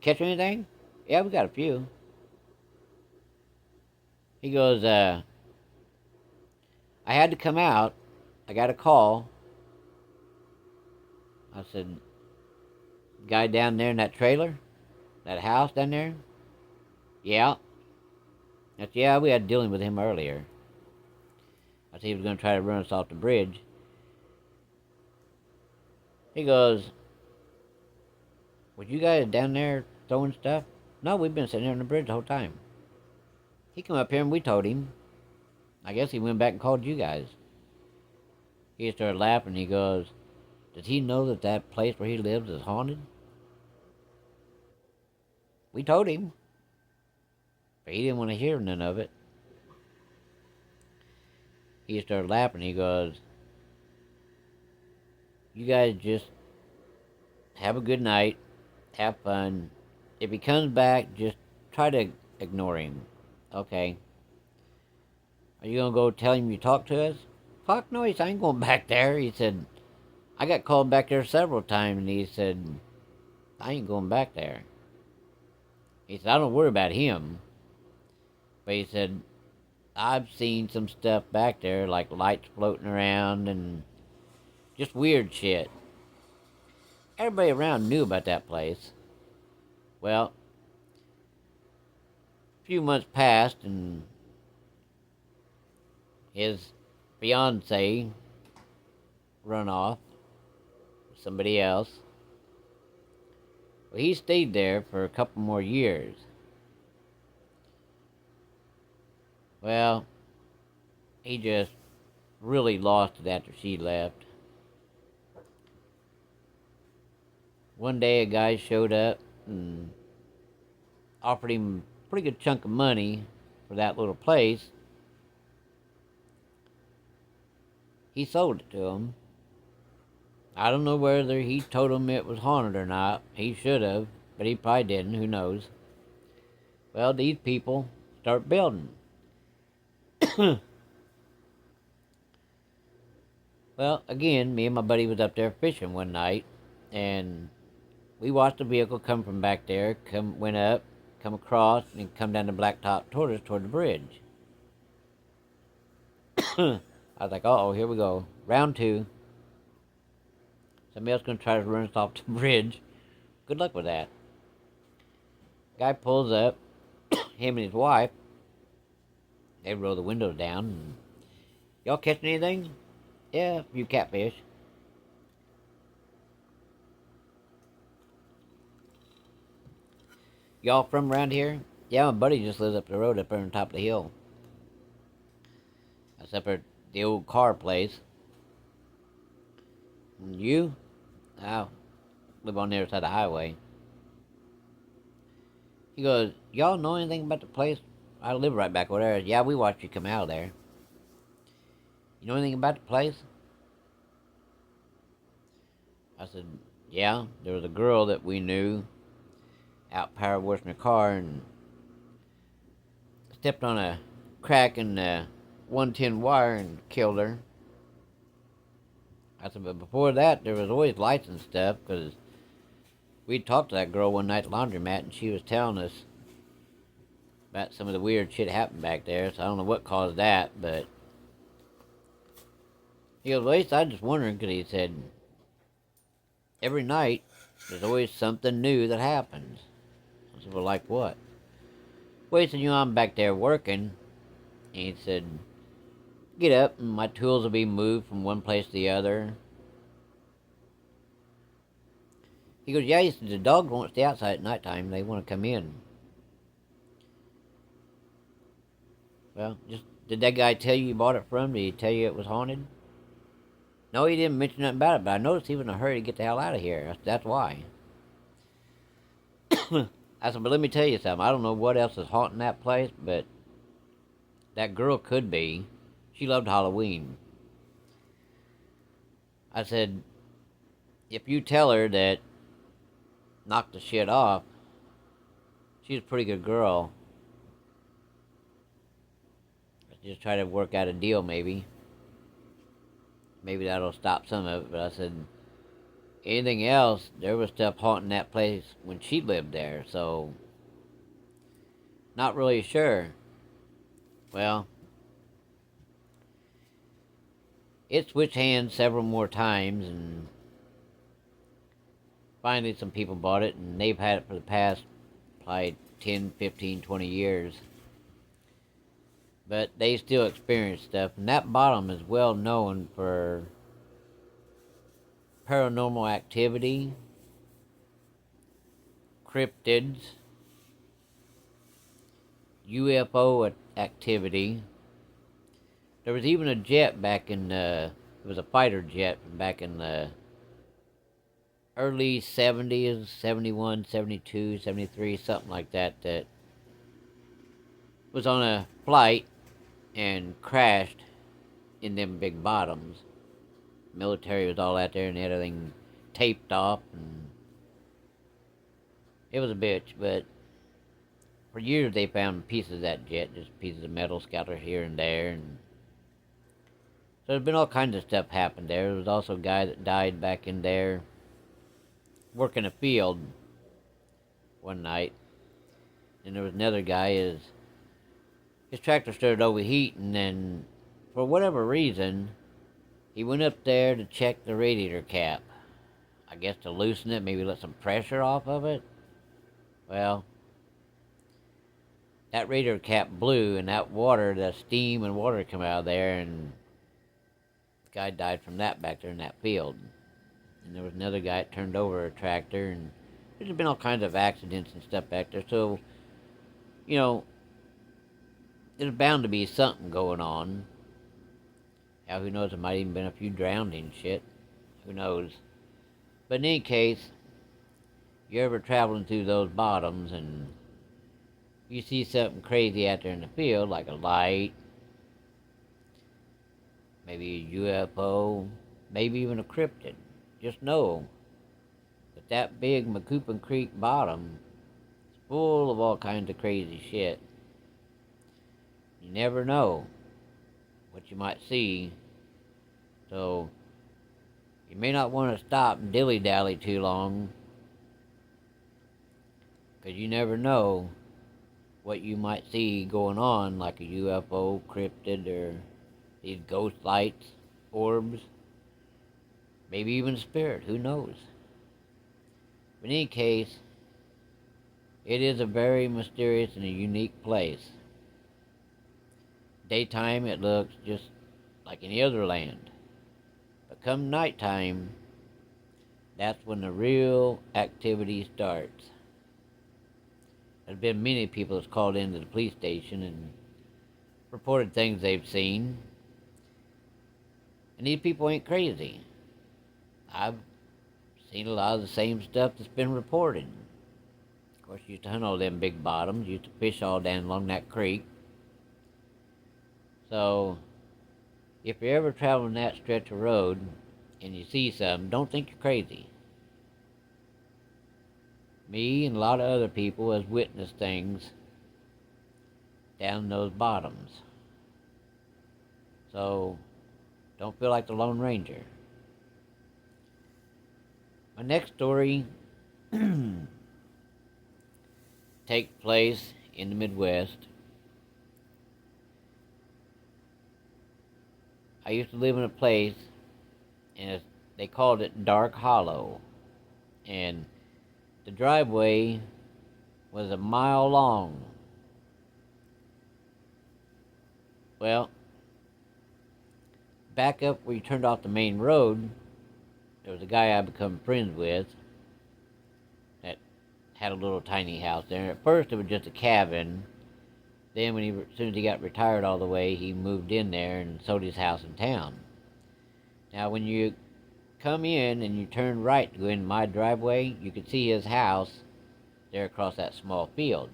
"Catch anything?" "Yeah, we got a few." He goes, "I had to come out. I got a call." I said, "Guy down there in that trailer? That house down there?" "Yeah." I said, "Yeah, we had dealing with him earlier." I said he was going to try to run us off the bridge. He goes, "Was you guys down there throwing stuff?" "No, we've been sitting there on the bridge the whole time." He come up here and we told him. I guess he went back and called you guys. He started laughing. He goes, "Does he know that that place where he lives is haunted?" We told him. But he didn't want to hear none of it. He started laughing. He goes, "You guys just have a good night. Have fun. If he comes back, just try to ignore him." "Okay." "Are you going to go tell him you talked to us?" "Fuck no," he said, "I ain't going back there." He said, "I got called back there several times," and he said, "I ain't going back there." He said, "I don't worry about him." But he said, "I've seen some stuff back there, like lights floating around and just weird shit." Everybody around knew about that place. Well, a few months passed and his fiancée run off with somebody else. Well, he stayed there for a couple more years. Well, he just really lost it after she left. One day a guy showed up and offered him a pretty good chunk of money for that little place. He sold it to him. I don't know whether he told him it was haunted or not. He should have, but he probably didn't. Who knows? Well, these people start building. Well, again, me and my buddy was up there fishing one night, and we watched a vehicle come from back there, went up, come across, and come down the blacktop toward us, toward the bridge. I was like, uh-oh, here we go. Round two. Somebody else going to try to run us off the bridge. Good luck with that. Guy pulls up, him and his wife. They roll the windows down. And, y'all catching anything? Yeah, a few catfish. Y'all from around here? Yeah, my buddy just lives up the road up there on top of the hill. That's up at the old car place. And you? I live on the other side of the highway. He goes, y'all know anything about the place? I live right back over there. Yeah, we watched you come out of there. You know anything about the place? I said, yeah, there was a girl that we knew out power washing her car and stepped on a crack in the 110 wire and killed her. I said, but before that, there was always lights and stuff, because we talked to that girl one night at the laundromat, and she was telling us about some of the weird shit happened back there, so I don't know what caused that, but he goes, well, I was just wondering, because he said, every night, there's always something new that happens. I said, well, like what? Well, he said, you know, I'm back there working, and he said, get up, and my tools will be moved from one place to the other. He goes, yeah, he said, the dogs won't stay outside at nighttime, they want to come in. Well, did that guy tell you bought it from? Did he tell you it was haunted? No, he didn't mention nothing about it, but I noticed he was in a hurry to get the hell out of here. That's why. I said, but let me tell you something. I don't know what else is haunting that place, but that girl could be. She loved Halloween. I said, if you tell her that knock the shit off, she's a pretty good girl. Just try to work out a deal, maybe. Maybe that'll stop some of it, but I said, anything else, there was stuff haunting that place when she lived there, so not really sure. Well, it switched hands several more times, and finally some people bought it, and they've had it for the past probably 10, 15, 20 years. But they still experience stuff, and that bottom is well known for paranormal activity, cryptids, UFO activity. There was even a jet back in it was a fighter jet from back in the early 70s, 71, 72, 73, something like that, that was on a flight and crashed in them big bottoms. Military was all out there and everything taped off, and it was a bitch. But for years they found pieces of that jet, just pieces of metal scattered here and there, and so there's been all kinds of stuff happened there. There was also a guy that died back in there working a field one night, and there was another guy his tractor started overheating, and for whatever reason, he went up there to check the radiator cap. I guess to loosen it, maybe let some pressure off of it. Well, that radiator cap blew, and that water, the steam and water come out of there, and the guy died from that back there in that field. And there was another guy that turned over a tractor, and there's been all kinds of accidents and stuff back there, so, you know, there's bound to be something going on. Hell, who knows, there might even been a few drowned and shit. Who knows? But in any case, you're ever traveling through those bottoms and you see something crazy out there in the field, like a light, maybe a UFO, maybe even a cryptid, just know that that big Macoupin Creek bottom is full of all kinds of crazy shit. You never know what you might see, so you may not want to stop and dilly-dally too long, because you never know what you might see going on, like a UFO, cryptid, or these ghost lights, orbs, maybe even a spirit, who knows. But in any case, it is a very mysterious and a unique place. Daytime it looks just like any other land. But come nighttime, that's when the real activity starts. There's been many people that's called into the police station and reported things they've seen. And these people ain't crazy. I've seen a lot of the same stuff that's been reported. Of course, used to hunt all them big bottoms, used to fish all down along that creek. So, if you're ever traveling that stretch of road and you see something, don't think you're crazy. Me and a lot of other people has witnessed things down those bottoms. So, don't feel like the Lone Ranger. My next story takes place in the Midwest. I used to live in a place, and they called it Dark Hollow. And the driveway was a mile long. Well, back up where you turned off the main road, there was a guy I become friends with that had a little tiny house there. At first it was just a cabin. Then as soon as he got retired all the way, he moved in there and sold his house in town. Now when you come in and you turn right to go in my driveway, you could see his house there across that small field.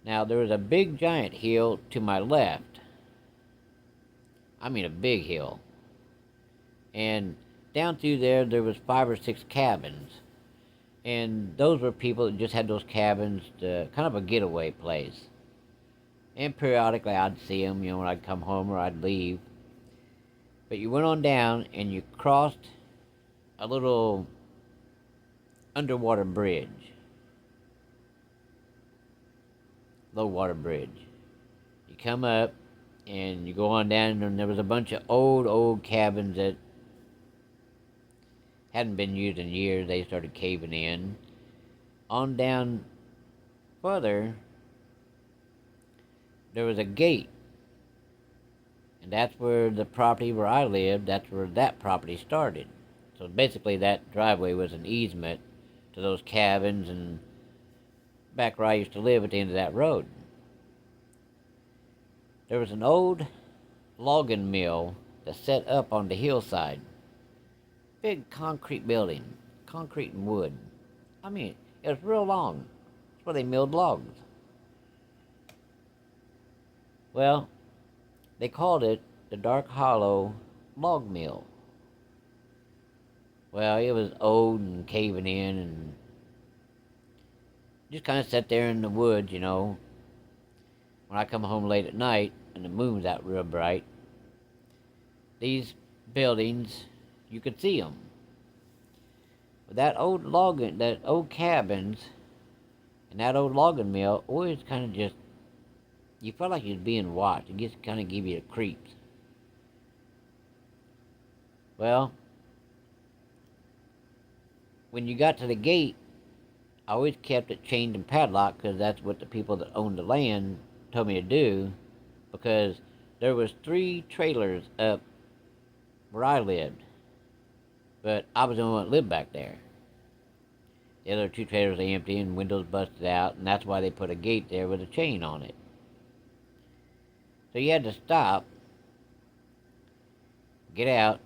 Now there was a big giant hill to my left. I mean a big hill. And down through there was 5 or 6 cabins. And those were people that just had those cabins to kind of a getaway place. And periodically I'd see them, when I'd come home or I'd leave. But you went on down and you crossed a little underwater bridge. Low water bridge. You come up and you go on down, and there was a bunch of old cabins that hadn't been used in years. They started caving in. On down further, there was a gate. And that's where the property where I lived, that's where that property started. So basically that driveway was an easement to those cabins and back where I used to live at the end of that road. There was an old logging mill that set up on the hillside. Big concrete building, concrete and wood. I mean, it was real long. That's where they milled logs. Well, they called it the Dark Hollow Log Mill. Well, it was old and caving in and just kind of sat there in the woods, When I come home late at night and the moon's out real bright, these buildings, you could see them. But that old cabins and that old logging mill always kind of just, you felt like you was being watched. It just kind of give you the creeps. Well, when you got to the gate, I always kept it chained and padlocked because that's what the people that owned the land told me to do, because there was 3 trailers up where I lived, but I was the only one that lived back there. The other 2 trailers are empty and windows busted out, and that's why they put a gate there with a chain on it. So you had to stop, get out,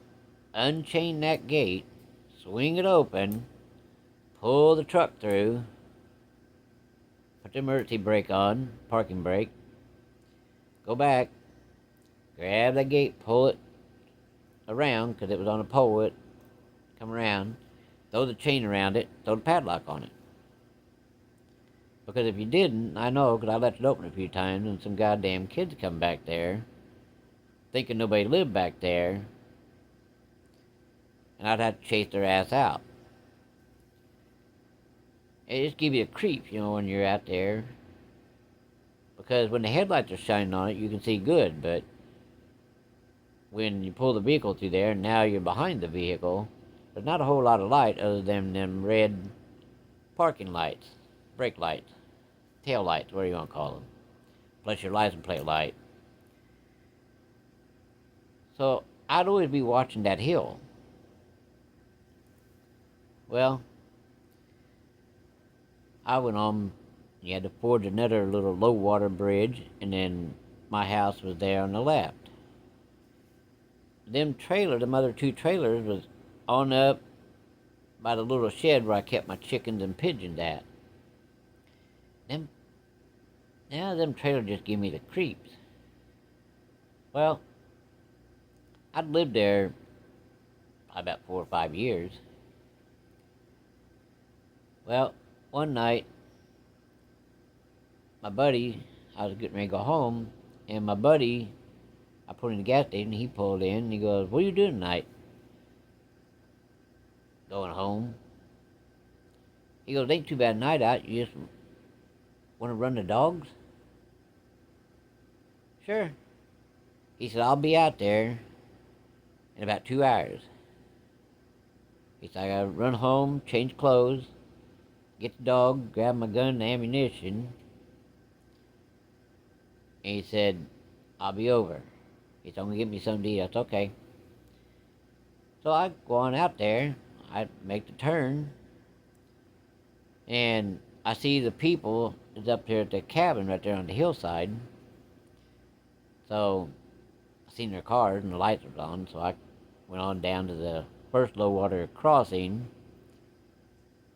unchain that gate, swing it open, pull the truck through, put the emergency brake on, parking brake, go back, grab that gate, pull it around, because it was on a pole, it come around, throw the chain around it, throw the padlock on it. Because if you didn't, I know, because I left it open a few times, and some goddamn kids come back there, thinking nobody lived back there, and I'd have to chase their ass out. It just gives you a creep, when you're out there. Because when the headlights are shining on it, you can see good, but when you pull the vehicle through there, and now you're behind the vehicle, there's not a whole lot of light other than them red parking lights, brake lights, tail lights, whatever you want to call them, plus your license plate light. So I'd always be watching that hill. Well, I went on, you had to forge another little low water bridge, and then my house was there on the left. Them other two trailers was on up by the little shed where I kept my chickens and pigeons at. Them trailers just give me the creeps. Well, I'd lived there about 4 or 5 years. Well, one night, my buddy, I was getting ready to go home, and my buddy, I put in the gas station, he pulled in, and he goes, "What are you doing tonight?" "Going home." He goes, "Ain't too bad a night out, you just want to run the dogs?" "Sure." He said, "I'll be out there in about 2 hours." He said, "I gotta run home, change clothes, get the dog, grab my gun and ammunition." And he said, "I'll be over." He said, "I'm gonna get me something to eat." That's okay. So I go on out there, I make the turn, and I see the people is up there at the cabin right there on the hillside. So I seen their cars and the lights was on, so I went on down to the first low water crossing,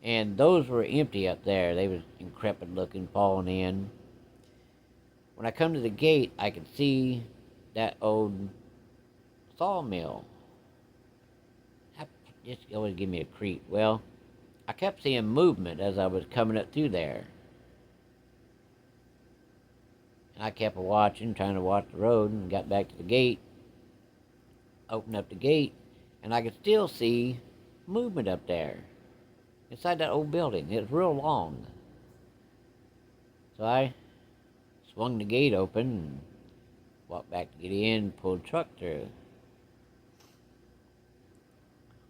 and those were empty up there. They was decrepit looking, falling in. When I come to the gate, I could see that old sawmill. That just always give me a creep. Well, I kept seeing movement as I was coming up through there. And I kept watching, trying to watch the road, and got back to the gate, opened up the gate, and I could still see movement up there inside that old building. It was real long. So I swung the gate open and walked back to get in, pulled the truck through.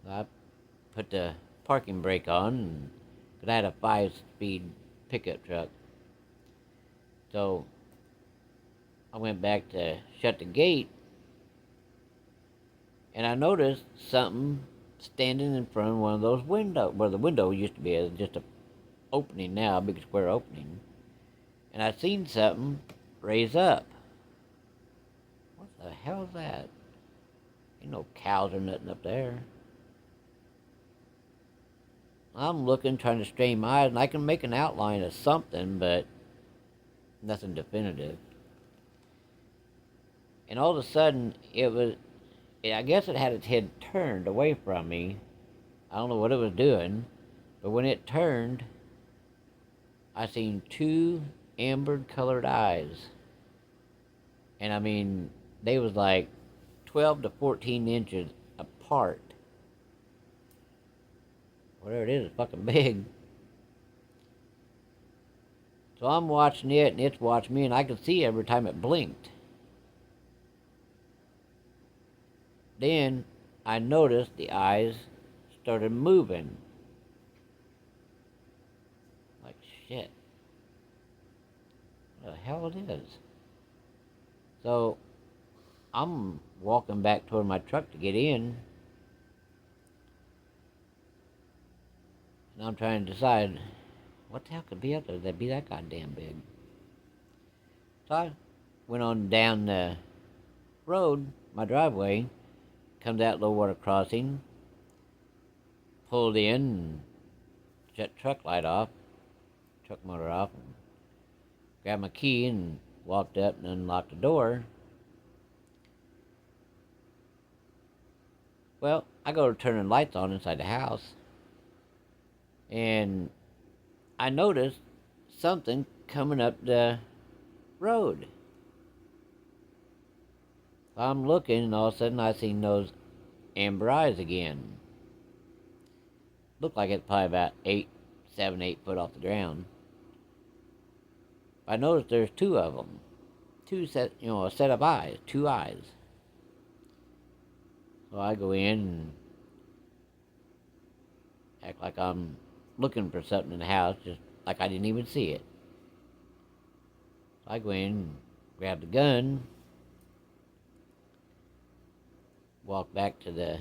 I put the parking brake on, because I had a 5-speed pickup truck. So I went back to shut the gate, and I noticed something standing in front of one of those windows, where the window used to be. It's just a opening now, a big square opening. And I seen something raise up. What the hell is that? Ain't no cows or nothing up there. I'm looking, trying to strain my eyes, and I can make an outline of something, but nothing definitive. And all of a sudden, I guess it had its head turned away from me. I don't know what it was doing, but when it turned, I seen 2 amber-colored eyes. And I mean, they was like 12 to 14 inches apart. Whatever it is, it's fucking big. So I'm watching it, and it's watching me, and I could see every time it blinked. Then I noticed the eyes started moving. Like shit. What the hell it is? So I'm walking back toward my truck to get in, and I'm trying to decide what the hell could be up there that'd be that goddamn big. So I went on down the road, my driveway, come to that low water crossing, pulled in, and shut the truck light off, truck motor off, and grabbed my key and walked up and unlocked the door. Well, I go to turn the lights on inside the house, and I noticed something coming up the road. I'm looking, and all of a sudden I seen those amber eyes again. Looked like it's probably about 8 foot off the ground. I noticed there's two of them. A set of eyes, two eyes. So I go in and act like I'm looking for something in the house, just like I didn't even see it. So I go in and grab the gun, walk back to the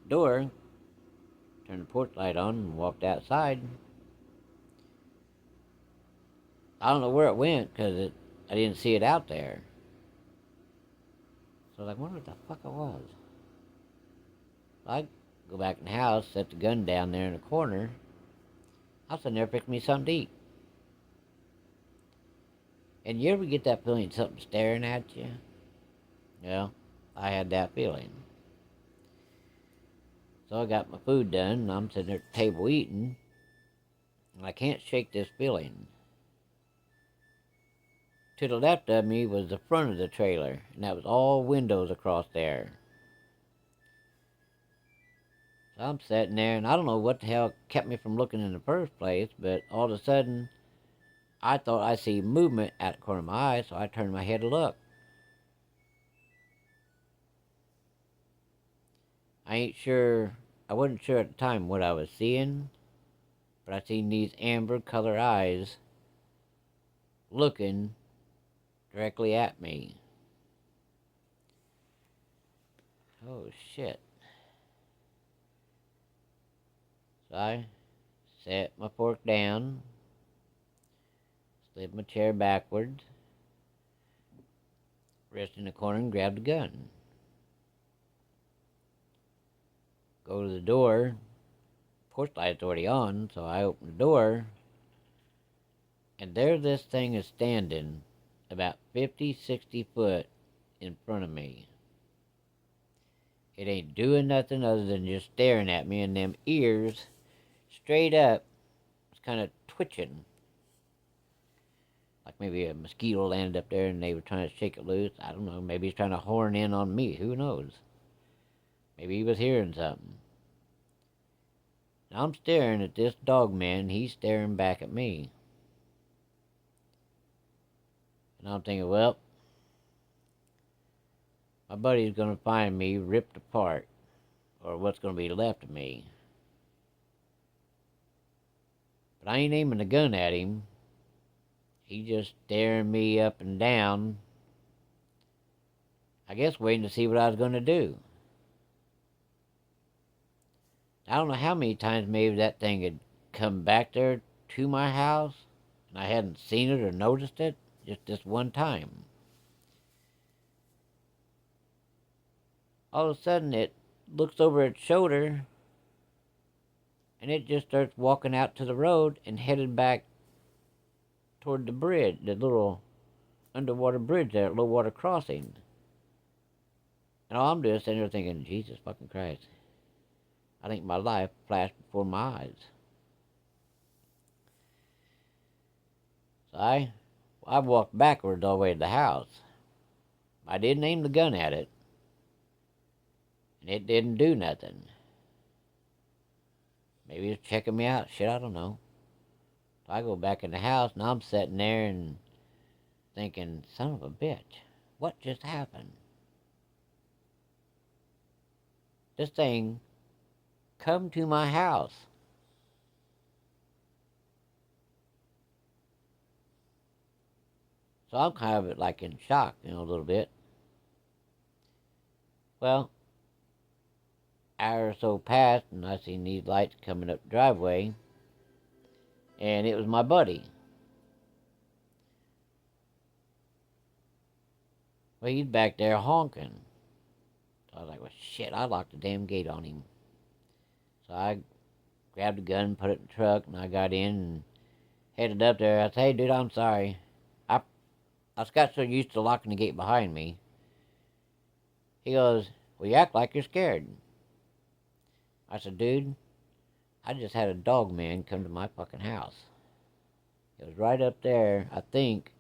door, turn the porch light on, and walked outside. I don't know where it went because I didn't see it out there. So I wonder what the fuck it was. I go back in the house, set the gun down there in the corner. I was sitting there picking me something to eat. And you ever get that feeling something staring at you? Well, I had that feeling. So I got my food done, and I'm sitting there at the table eating, and I can't shake this feeling. To the left of me was the front of the trailer, and that was all windows across there. So I'm sitting there, and I don't know what the hell kept me from looking in the first place, but all of a sudden, I thought I see movement at the corner of my eye, so I turned my head to look. I wasn't sure at the time what I was seeing, but I seen these amber color eyes looking directly at me. Oh shit. So I set my fork down, slid my chair backwards, rested in the corner and grabbed the gun. Go to the door. Porch light's already on, so I open the door, and there this thing is standing about 50-60 foot in front of me. It ain't doing nothing other than just staring at me, and them ears straight up, it's kind of twitching. Like maybe a mosquito landed up there and they were trying to shake it loose. I don't know. Maybe he's trying to horn in on me. Who knows? Maybe he was hearing something. Now I'm staring at this dog man, and he's staring back at me. And I'm thinking, well, my buddy's going to find me ripped apart, or what's going to be left of me. But I ain't aiming the gun at him. He's just staring me up and down, I guess waiting to see what I was going to do. I don't know how many times maybe that thing had come back there to my house, and I hadn't seen it or noticed it, just this one time. All of a sudden it looks over its shoulder, and it just starts walking out to the road and headed back toward the bridge, the little underwater bridge there, low water crossing. And all I'm doing is sitting there thinking, Jesus fucking Christ. I think my life flashed before my eyes. So I walked backwards all the way to the house. I didn't aim the gun at it. And it didn't do nothing. Maybe it's checking me out. Shit, I don't know. So I go back in the house, and I'm sitting there and thinking, son of a bitch, what just happened? This thing come to my house. So I'm kind of like in shock, a little bit. Well, hour or so passed, and I seen these lights coming up the driveway, and it was my buddy. Well, he's back there honking. So I was like, well, shit, I locked the damn gate on him. So I grabbed a gun, put it in the truck, and I got in and headed up there. I said, "Hey, dude, I'm sorry. I I just got so used to locking the gate behind me." He goes, "Well, you act like you're scared." I said, "Dude, I just had a dog man come to my fucking house. It was right up there, I think,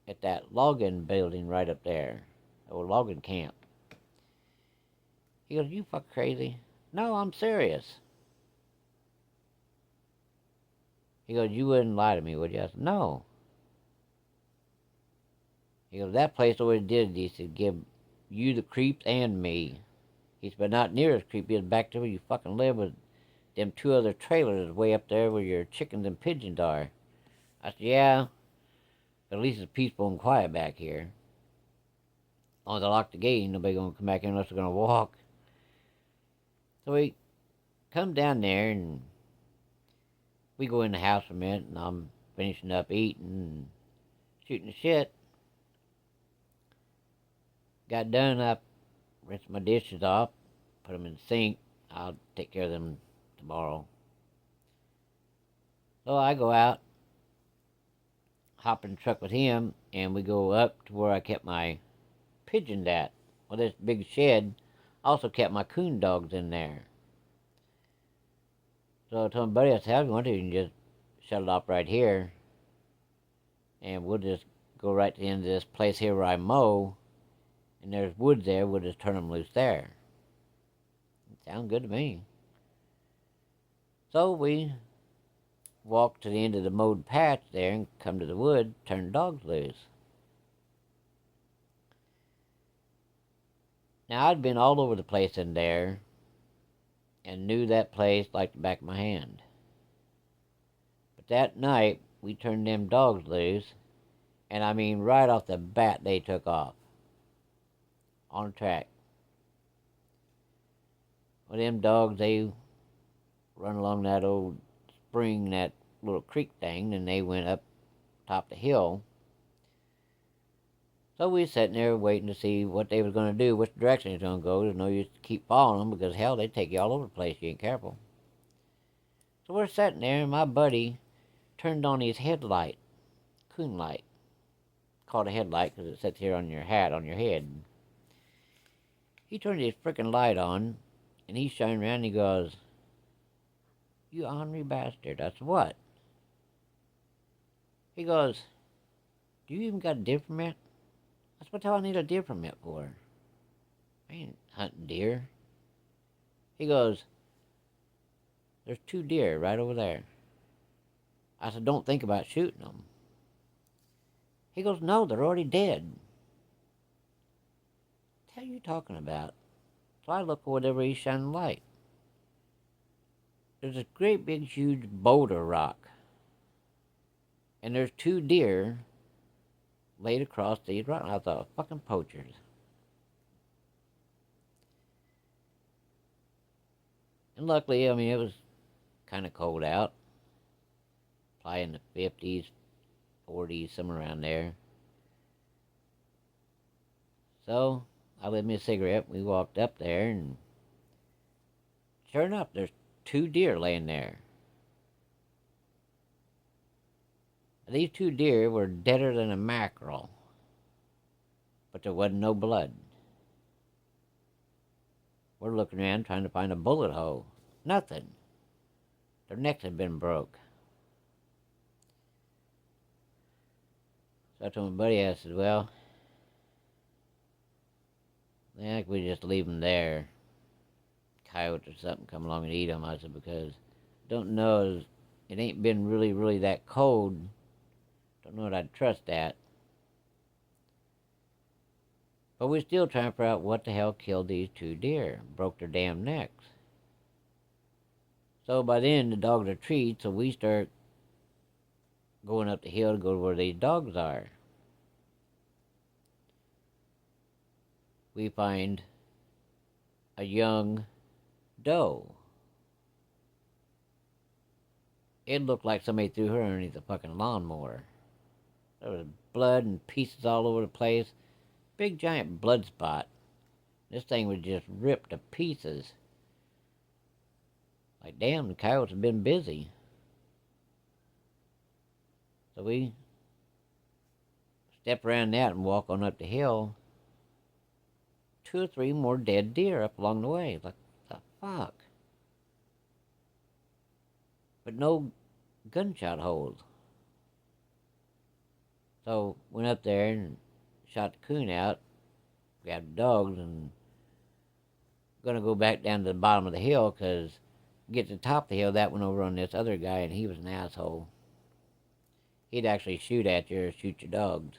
at that logging building right up there, or logging camp." He goes, "You fuck crazy?" "No, I'm serious." He goes, "You wouldn't lie to me, would you?" I said, "No." He goes, "That place always did," he said, "give you the creeps and me." He said, "But not near as creepy as back to where you fucking live with them two other trailers way up there where your chickens and pigeons are." I said, "Yeah, but at least it's peaceful and quiet back here. As long as I lock the gate, ain't nobody gonna come back in unless they're gonna walk." So we come down there and we go in the house for a minute, and I'm finishing up eating and shooting the shit. Got done, I rinsed my dishes off, put them in the sink. I'll take care of them tomorrow. So I go out, hop in the truck with him, and we go up to where I kept my pigeons at. Well, this big shed also kept my coon dogs in there. So I told my buddy, I said, "If you want to, you can just shut it off right here, and we'll just go right to the end of this place here where I mow, and there's woods there, we'll just turn them loose there." It sounded good to me. So we walked to the end of the mowed patch there and come to the wood, turn the dogs loose. Now, I'd been all over the place in there and knew that place like the back of my hand. But that night, we turned them dogs loose, and I mean right off the bat, they took off. On a track. Well, them dogs, they run along that old spring, that little creek thing, and they went up top the hill. So we was sitting there waiting to see what they was going to do, which direction it was going to go. There's no use to keep following them because, hell, they take you all over the place if you ain't careful. So we're sitting there, and my buddy turned on his headlight, coon light. Called a headlight because it sits here on your hat, on your head. He turned his frickin' light on, and he shined around and he goes, "You ornery bastard." I said, "What?" He goes, "Do you even got a deer permit?" I said, "What the hell I need a deer permit for? I ain't hunting deer." He goes, "There's 2 deer right over there." I said, "Don't think about shooting them." He goes, "No, they're already dead." What the hell are you talking about? So I look for whatever he's shining light. There's a great big huge boulder rock. And there's 2 deer laid across these rocks. I thought, fucking poachers. And luckily, I mean, it was kind of cold out. Probably in the 50s, 40s, somewhere around there. So, I lit me a cigarette. We walked up there, and sure enough, there's 2 deer laying there. These 2 deer were deader than a mackerel, but there wasn't no blood. We're looking around trying to find a bullet hole. Nothing. Their necks had been broke. So I told my buddy, I said, "Well, I think we just leave them there. Coyotes or something come along and eat them." I said, "Because I don't know, it ain't been really that cold. Don't know that I'd trust that." But we're still trying to figure out what the hell killed these 2 deer. Broke their damn necks. So by then, the dogs are treed, so we start going up the hill to go to where these dogs are. We find a young doe. It looked like somebody threw her underneath a fucking lawnmower. There was blood and pieces all over the place. Big giant blood spot. This thing was just ripped to pieces. Like, damn, the coyotes have been busy. So we step around that and walk on up the hill. 2 or 3 more dead deer up along the way. Like, the fuck? But no gunshot holes. So went up there and shot the coon out, grabbed the dogs, and gonna go back down to the bottom of the hill because get to the top of the hill, that went over on this other guy, and he was an asshole. He'd actually shoot at you or shoot your dogs.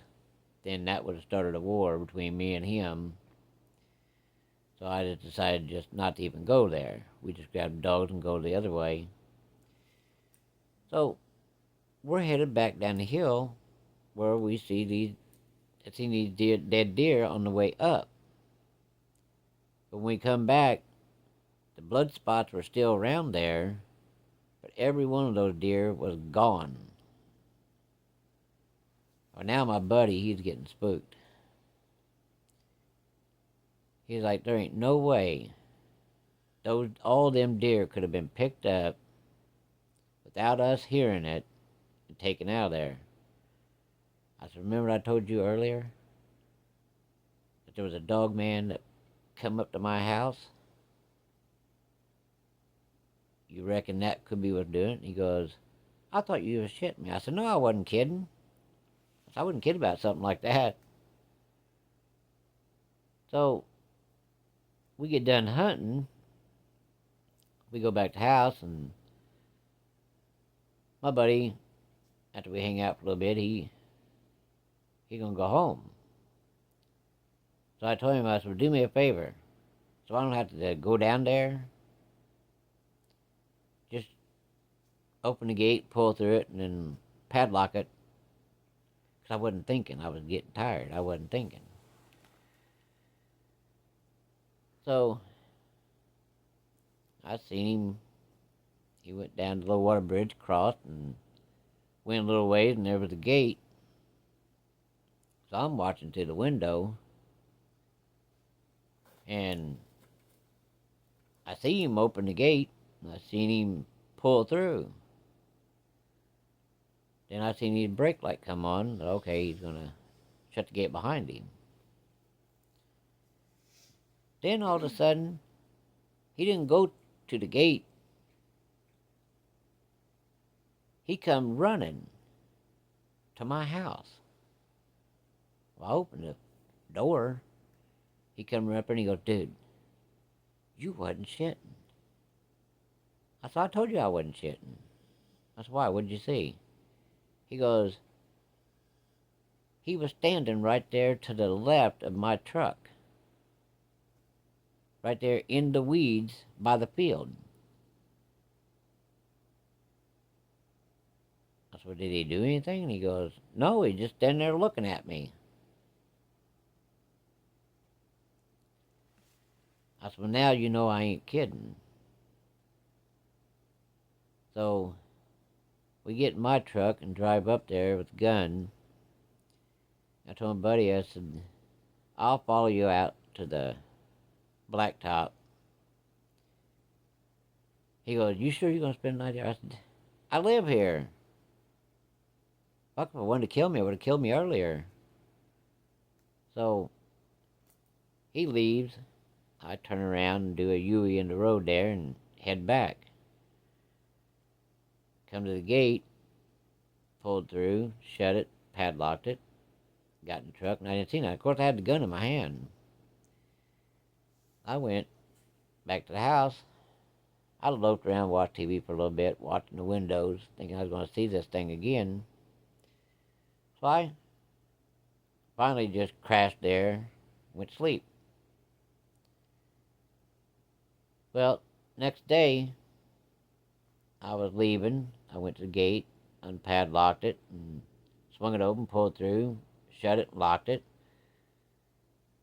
Then that would have started a war between me and him. So I just decided just not to even go there. We just grabbed the dogs and go the other way. So we're headed back down the hill where we see these dead deer on the way up. But when we come back, the blood spots were still around there, but every one of those deer was gone. Well, now my buddy, he's getting spooked. He's like, there ain't no way all them deer could have been picked up without us hearing it and taken out of there. I said, remember I told you earlier that there was a dog man that come up to my house? You reckon that could be what's doing it? He goes, I thought you was shitting me. I said, no, I wasn't kidding. I wouldn't kid about something like that. So we get done hunting. We go back to the house, and my buddy, after we hang out for a little bit, he gonna go home. So I told him, I said, well, do me a favor, so I don't have to go down there. Just open the gate, pull through it, and then padlock it. Because I wasn't thinking. I was getting tired. I wasn't thinking. So I seen him. He went down the low water bridge, crossed, and went a little ways, and there was a gate. So I'm watching through the window, and I see him open the gate, and I seen him pull through. Then I seen his brake light come on. Okay, he's gonna shut the gate behind him. Then all of a sudden, he didn't go to the gate. He come running to my house. Well, I opened the door. He come up and he goes, dude, you wasn't shitting. I said, I told you I wasn't shitting. I said, why? What did you see? He goes, he was standing right there to the left of my truck. Right there in the weeds by the field. I said, well, did he do anything? And he goes, no, he's just standing there looking at me. I said, well, now you know I ain't kidding. So we get in my truck and drive up there with a gun. I told my buddy, I said, I'll follow you out to the blacktop. He goes, you sure you're going to spend the night here? I said, I live here. Fuck, if I wanted to kill me, I would have killed me earlier. So he leaves. I turn around and do a U-E in the road there and head back. Come to the gate, pulled through, shut it, padlocked it, got in the truck, and I didn't see nothing. Of course, I had the gun in my hand. I went back to the house. I loafed around, watched TV for a little bit, watching the windows, thinking I was going to see this thing again. So I finally just crashed there, went to sleep. Well, next day, I was leaving. I went to the gate, unpadlocked it, and swung it open, pulled through, shut it, locked it.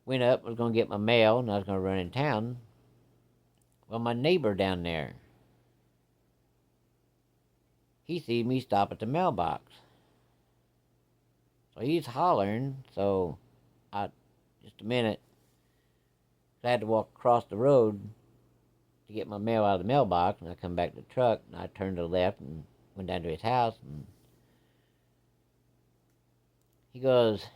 Went up, was going to get my mail, and I was going to run in town. Well, my neighbor down there, he sees me stop at the mailbox. So he's hollering, so just a minute. I had to walk across the road to get my mail out of the mailbox, and I come back to the truck, and I turned to the left and went down to his house, and he goes,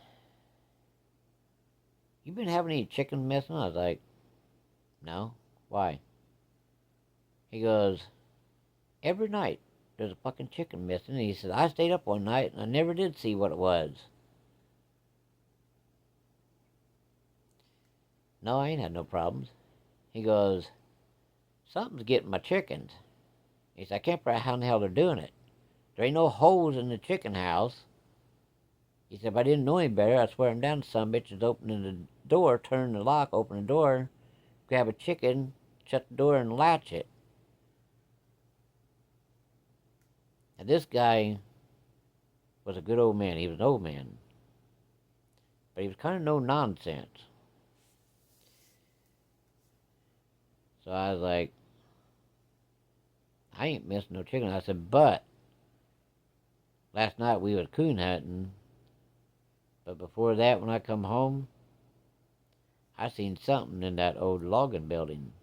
"You been having any chicken missing?" I was like, "No. Why?" He goes, "Every night there's a fucking chicken missing." And he said, "I stayed up one night and I never did see what it was." "No, I ain't had no problems." He goes, "Something's getting my chickens." He said, "I can't figure out how in the hell they're doing it. There ain't no holes in the chicken house." He said, "If I didn't know any better, I swear I'm down to some bitches opening the door, turn the lock, open the door, grab a chicken, shut the door, and latch it." And this guy was a good old man. He was an old man. But he was kind of no nonsense. So I was like, "I ain't missing no chicken." I said, "But last night we was coon hunting. But before that, when I come home, I seen something in that old logging building."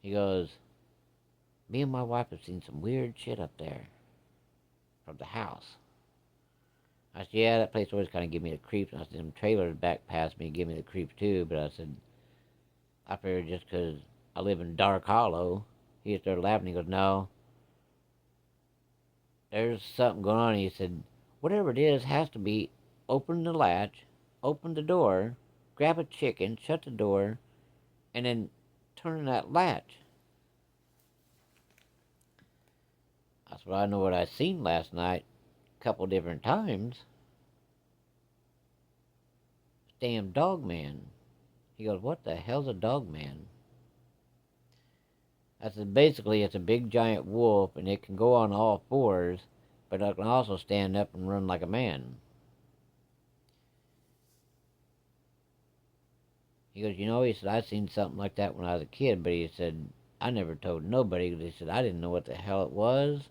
He goes, "Me and my wife have seen some weird shit up there from the house." I said, "Yeah, that place always kind of give me the creeps." And I said, "Them trailers back past me give me the creeps too." But I said, "I figured just 'cause I live in Dark Hollow." He started laughing. He goes, "No, there's something going on." He said, "Whatever it is has to be open the latch, open the door, grab a chicken, shut the door, and then turn that latch." I said, "Well, I know what I seen last night a couple different times. Damn dog man." He goes, "What the hell's a dog man?" I said, "Basically, it's a big giant wolf, and it can go on all fours, but it can also stand up and run like a man." He goes, he said, "I seen something like that when I was a kid," but he said, "I never told nobody." He said, "I didn't know what the hell it was.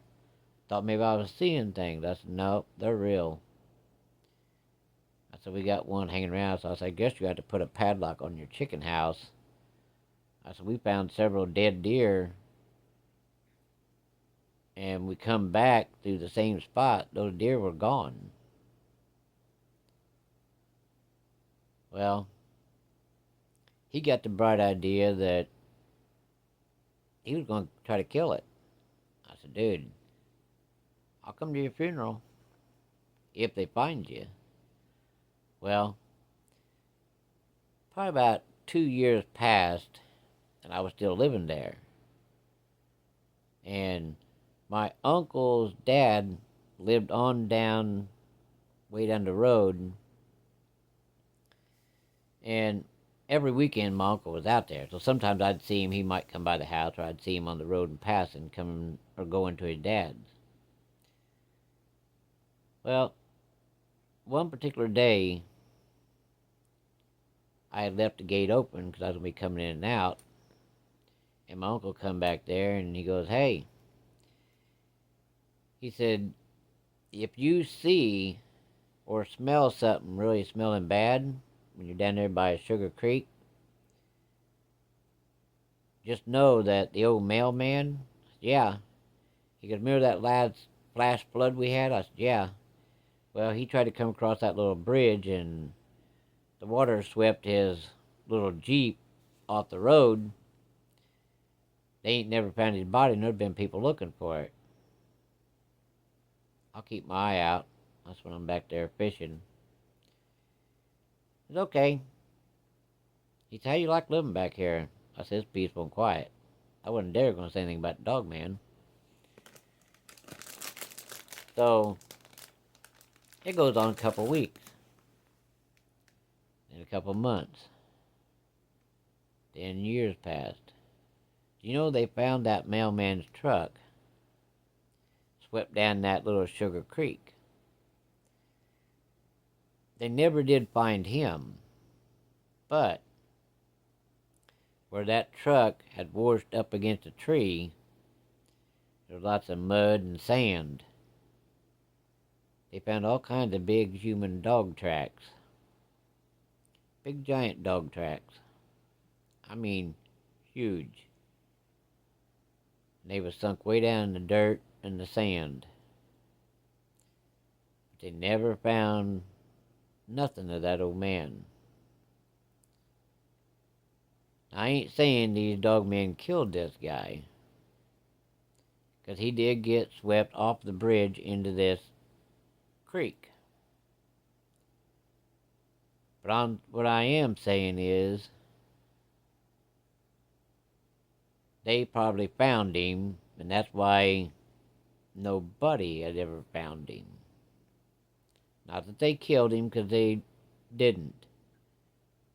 Thought maybe I was seeing things." I said, "No, they're real." I said, "We got one hanging around." So I said, "I guess you have to put a padlock on your chicken house." I said, "We found several dead deer, and we come back through the same spot. Those deer were gone." Well, he got the bright idea that he was going to try to kill it. I said, "Dude, I'll come to your funeral if they find you." Well, probably about 2 years passed, and I was still living there. And my uncle's dad lived on down, way down the road, and every weekend my uncle was out there. So sometimes I'd see him, he might come by the house, or I'd see him on the road and passing, coming or going to his dad's. Well, one particular day, I had left the gate open because I was going to be coming in and out, and my uncle come back there, and he goes, "Hey," he said, "if you see or smell something really smelling bad when you're down there by Sugar Creek, just know that the old mailman." I said, "Yeah." He goes, "Remember that last flash flood we had?" I said, "Yeah." Well, he tried to come across that little bridge, and the water swept his little Jeep off the road. They ain't never found his body, and there'd been people looking for it. I'll keep my eye out. That's when I'm back there fishing. It's okay. He said, "How you like living back here?" I said, "It's peaceful and quiet." I wasn't dare going to say anything about the dog man. So, it goes on a couple weeks. Then a couple months. Then years passed. They found that mailman's truck swept down that little Sugar Creek. They never did find him, but where that truck had washed up against a tree, there was lots of mud and sand. They found all kinds of big human dog tracks. Big giant dog tracks. I mean, Huge. And they was sunk way down in the dirt and the sand. But they never found nothing of that old man. I ain't saying these dogmen killed this guy, 'cause he did get swept off the bridge into this creek. But what I am saying is, they probably found him, and that's why nobody had ever found him. Not that they killed him, 'cause they didn't.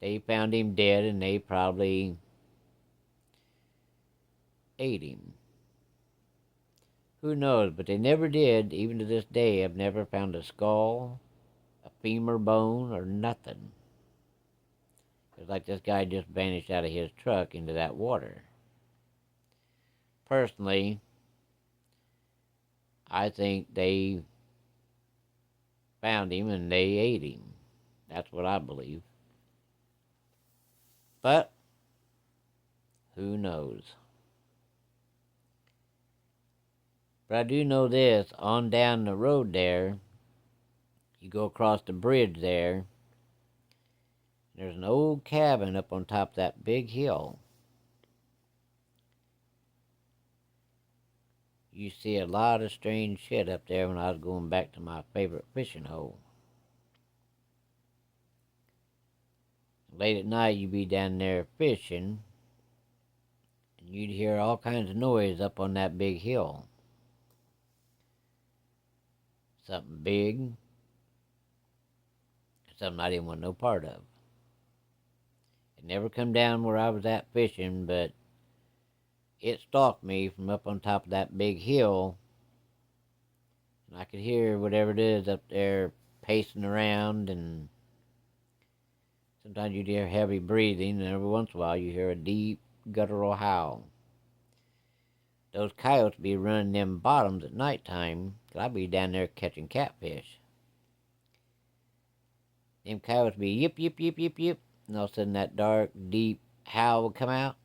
They found him dead, and they probably ate him. Who knows, but they never did, even to this day, have never found a skull, a femur bone, or nothing. It's like this guy just vanished out of his truck into that water. Personally, I think they found him and they ate him. That's what I believe. But, who knows? But I do know this, on down the road there, you go across the bridge there, there's an old cabin up on top of that big hill. You see a lot of strange shit up there when I was going back to my favorite fishing hole. Late at night, you'd be down there fishing, and you'd hear all kinds of noise up on that big hill. Something big, something I didn't want no part of. It never come down where I was at fishing, but it stalked me from up on top of that big hill, and I could hear whatever it is up there pacing around, and sometimes you'd hear heavy breathing, and every once in a while you hear a deep guttural howl. Those coyotes be running them bottoms at nighttime, 'cause I'd be down there catching catfish. Them coyotes be yip, yip, yip, yip, yip, and all of a sudden that dark, deep howl would come out.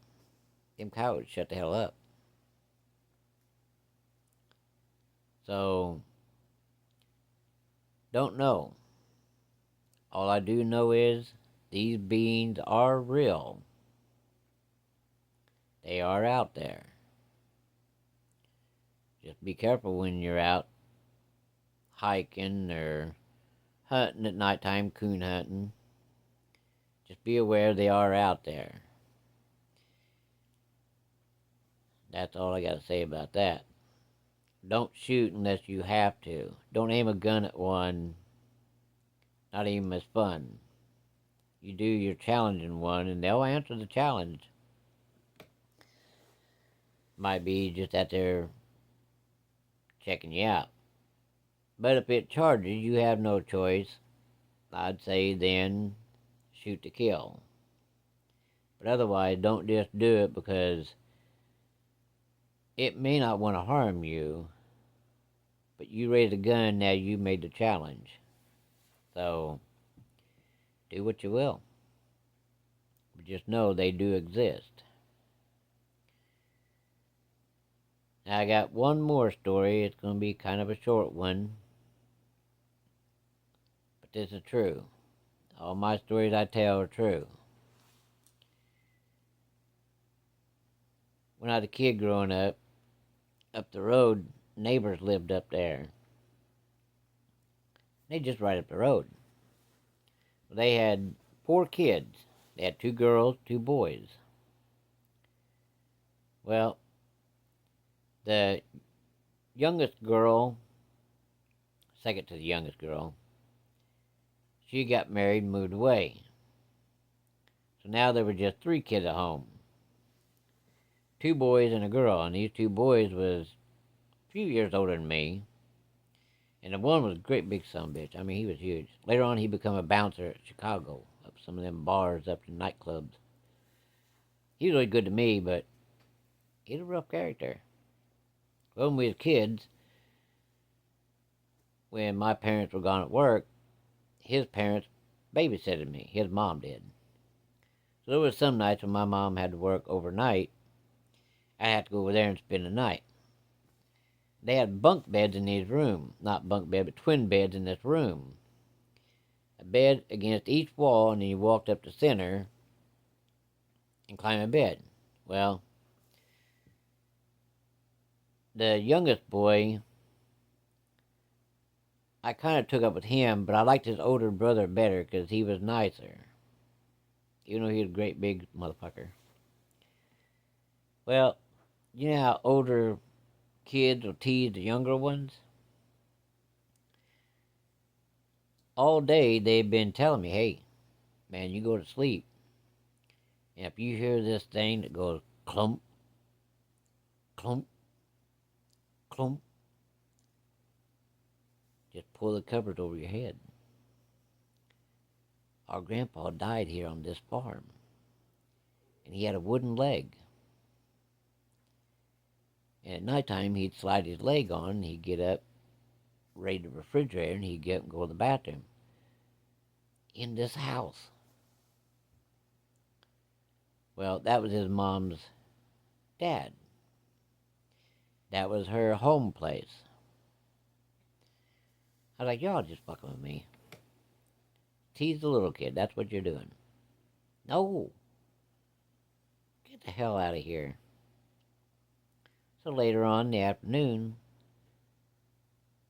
Them coyotes would shut the hell up. So, don't know. All I do know is these beings are real. They are out there. Just be careful when you're out hiking or hunting at nighttime, coon hunting. Just be aware they are out there. That's all I got to say about that. Don't shoot unless you have to. Don't aim a gun at one. Not even as fun. You do your challenging one, and they'll answer the challenge. Might be just out there checking you out. But if it charges, you have no choice. I'd say then shoot to kill. But otherwise, don't just do it, because it may not want to harm you, but you raise a gun, now you made the challenge. So, do what you will. But just know they do exist. Now, I got one more story. It's going to be kind of a short one. But this is true. All my stories I tell are true. When I was a kid growing up the road, neighbors lived up there. They just right up the road. They had 4 kids. They had 2 girls, 2 boys. Well, the youngest girl, second to the youngest girl, she got married and moved away. So now there were just 3 kids at home. 2 boys and a girl, and these 2 boys was a few years older than me. And the one was a great big son of a bitch. I mean, he was huge. Later on, he became a bouncer at Chicago, up some of them bars, up to nightclubs. He was really good to me, but he's a rough character. Well, when we was kids, when my parents were gone at work, his parents babysitted me. His mom did. So there was some nights when my mom had to work overnight, I had to go over there and spend the night. They had bunk beds in his room. Not bunk bed, but twin beds in this room. A bed against each wall, and then you walked up the center and climbed a bed. Well, the youngest boy, I kind of took up with him, but I liked his older brother better because he was nicer. Even though he was a great big motherfucker. Well, you know how older kids will tease the younger ones? All day they've been telling me, hey, man, you go to sleep. And if you hear this thing that goes clump, clump, clump, just pull the covers over your head. Our grandpa died here on this farm. And he had a wooden leg. And at nighttime, he'd slide his leg on, and he'd get up, raid the refrigerator, and he'd get up and go to the bathroom. In this house. Well, that was his mom's dad. That was her home place. I was like, y'all just fucking with me. Tease the little kid, that's what you're doing. No. Get the hell out of here. So later on in the afternoon,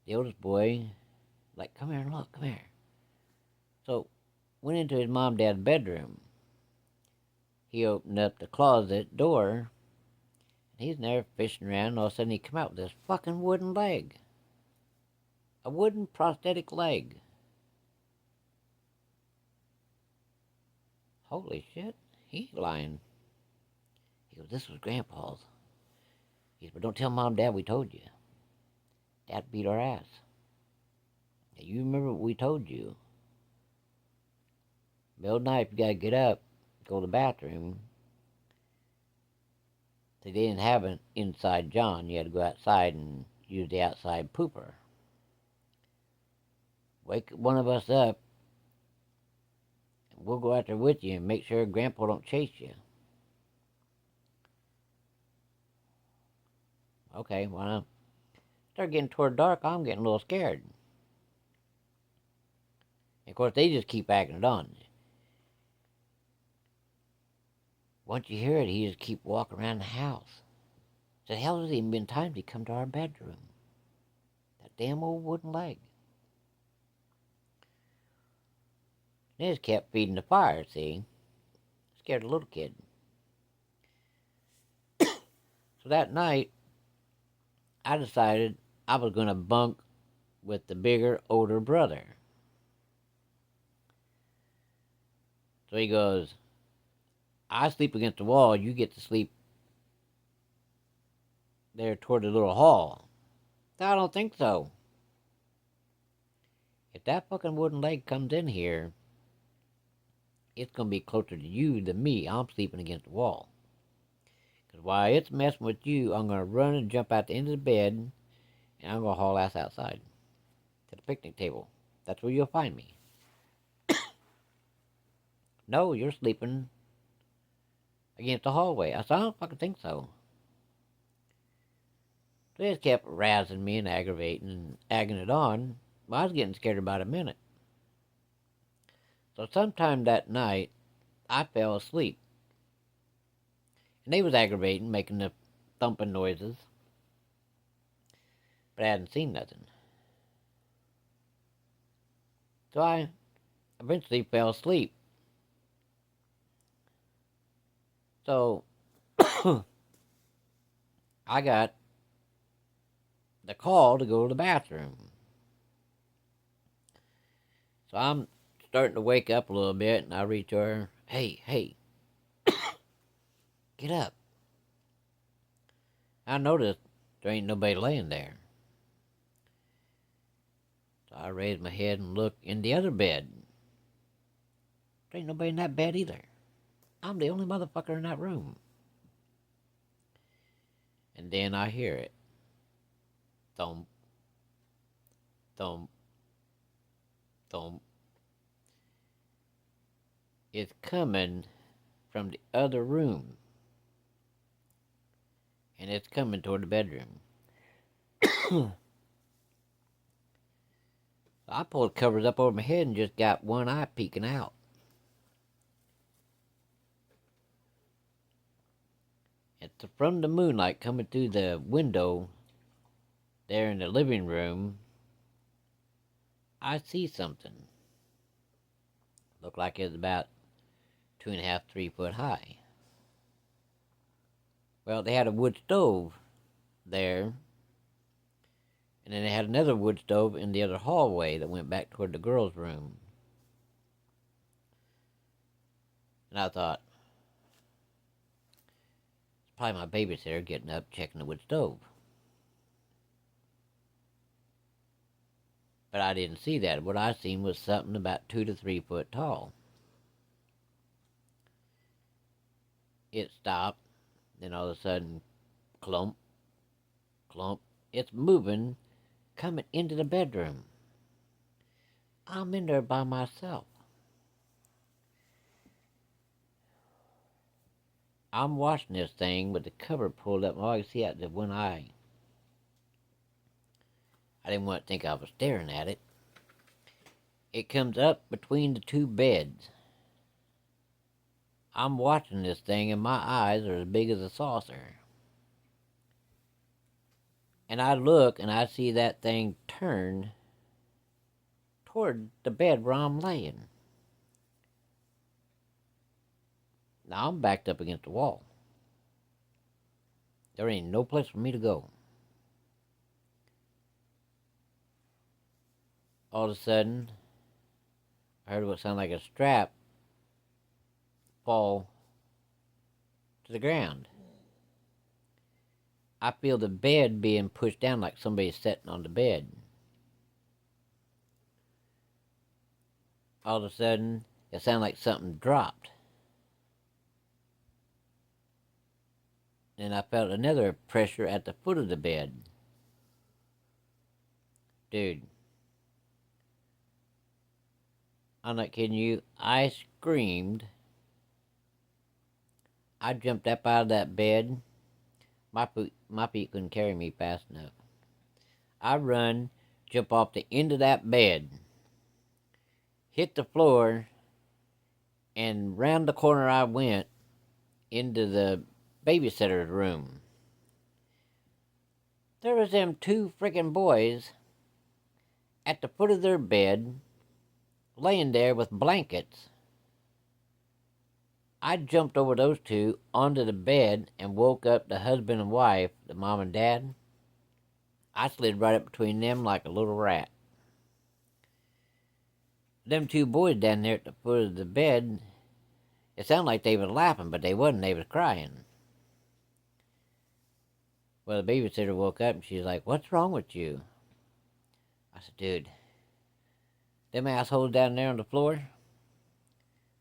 the oldest boy, like, come here and look, come here. So, went into his mom and dad's bedroom. He opened up the closet door, and he's in there fishing around, and all of a sudden he come out with this fucking wooden leg. A wooden prosthetic leg. Holy shit, he ain't lying. He goes, this was Grandpa's. He said, but don't tell Mom and Dad we told you. Dad beat our ass. Now, you remember what we told you. Middle of the night, you gotta get up, go to the bathroom. They didn't have an inside John. You had to go outside and use the outside pooper. Wake one of us up, and we'll go out there with you and make sure Grandpa don't chase you. Okay, well, it started getting toward dark. I'm getting a little scared. And of course, they just keep acting it on. Once you hear it, he just keep walking around the house. So hell, there's even been times he come to our bedroom. That damn old wooden leg. They just kept feeding the fire, see? Scared the little kid. So that night, I decided I was going to bunk with the bigger, older brother. So he goes, I sleep against the wall, you get to sleep there toward the little hall. I don't think so. If that fucking wooden leg comes in here, it's going to be closer to you than me. I'm sleeping against the wall. Because while it's messing with you, I'm going to run and jump out the end of the bed, and I'm going to haul ass outside to the picnic table. That's where you'll find me. No, you're sleeping against the hallway. I said, I don't fucking think so. They just kept razzing me and aggravating and egging it on. Well, I was getting scared about a minute. So sometime that night, I fell asleep. And they was aggravating, making the thumping noises. But I hadn't seen nothing. So I eventually fell asleep. So I got the call to go to the bathroom. So I'm starting to wake up a little bit, and I reach her, hey, get up. I noticed there ain't nobody laying there. So I raised my head and looked in the other bed. There ain't nobody in that bed either. I'm the only motherfucker in that room. And then I hear it. Thump. Thump. Thump. It's coming from the other room, and it's coming toward the bedroom. I pulled the covers up over my head and just got one eye peeking out. It's from the moonlight coming through the window there in the living room. I see something. Looked like it was about 2.5, 3 foot high. Well, they had a wood stove there, and then they had another wood stove in the other hallway that went back toward the girls' room. And I thought, it's probably my babysitter getting up, checking the wood stove. But I didn't see that. What I seen was something about 2 to 3 foot tall. It stopped, then all of a sudden, clump, clump. It's moving, coming into the bedroom. I'm in there by myself. I'm watching this thing with the cover pulled up. All I can see out the one eye. I didn't want to think I was staring at it. It comes up between the two beds. I'm watching this thing and my eyes are as big as a saucer. And I look and I see that thing turn toward the bed where I'm laying. Now I'm backed up against the wall. There ain't no place for me to go. All of a sudden, I heard what sounded like a strap fall to the ground. I feel the bed being pushed down like somebody's sitting on the bed. All of a sudden, it sounded like something dropped. And I felt another pressure at the foot of the bed. Dude, I'm not kidding you. I screamed. I jumped up out of that bed. My feet couldn't carry me fast enough. I run, jump off the end of that bed, hit the floor, and round the corner I went into the babysitter's room. There was them 2 freaking boys at the foot of their bed, laying there with blankets. I jumped over those 2 onto the bed and woke up the husband and wife, the mom and dad. I slid right up between them like a little rat. Them 2 boys down there at the foot of the bed, it sounded like they was laughing, but they wasn't. They was crying. Well, the babysitter woke up and she's like, "What's wrong with you?" I said, "Dude, them assholes down there on the floor,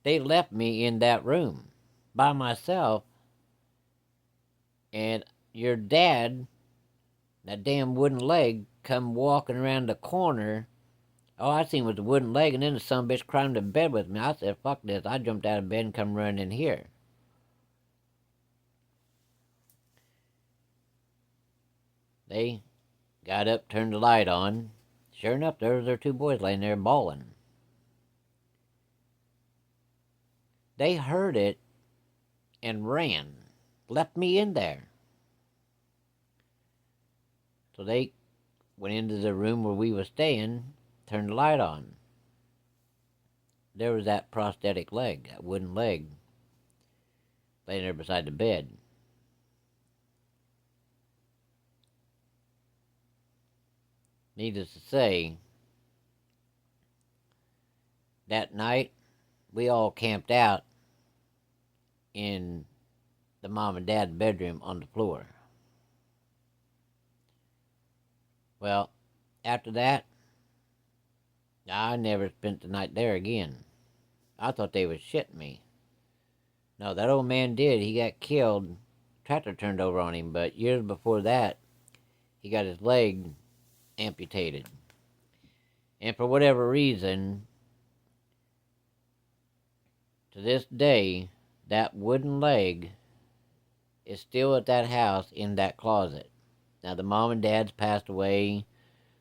they left me in that room by myself, and your dad, that damn wooden leg, come walking around the corner. All I seen was the wooden leg, and then the sumbitch climbed in bed with me." I said, "Fuck this." I jumped out of bed and come running in here. They got up, turned the light on. Sure enough, there was their 2 boys laying there bawling. They heard it and ran, left me in there. So they went into the room where we were staying, turned the light on. There was that prosthetic leg, that wooden leg, laying there beside the bed. Needless to say, that night, we all camped out in the mom and dad's bedroom on the floor. Well, after that, I never spent the night there again. I thought they was shitting me. No, that old man did. He got killed. Tractor turned over on him, but years before that, he got his leg amputated. And for whatever reason, to this day, that wooden leg is still at that house in that closet. Now, the mom and dad's passed away,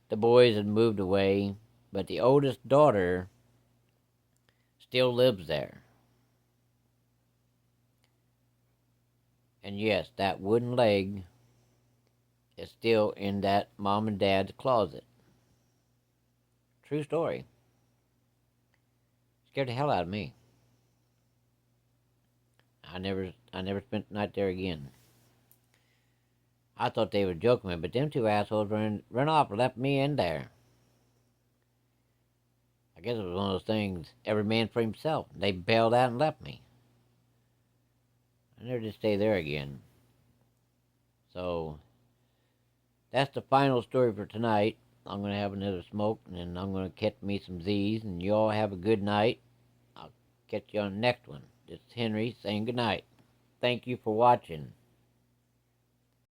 the boys had moved away, but the oldest daughter still lives there. And yes, that wooden leg is still in that mom and dad's closet. True story. Scared the hell out of me. I never spent the night there again. I thought they were joking me, but them two assholes run off and left me in there. I guess it was one of those things, every man for himself. They bailed out and left me. I never did stay there again. So, that's the final story for tonight. I'm going to have another smoke, and then I'm going to catch me some Z's, and you all have a good night. I'll catch you on the next one. This is Henry saying good night. Thank you for watching.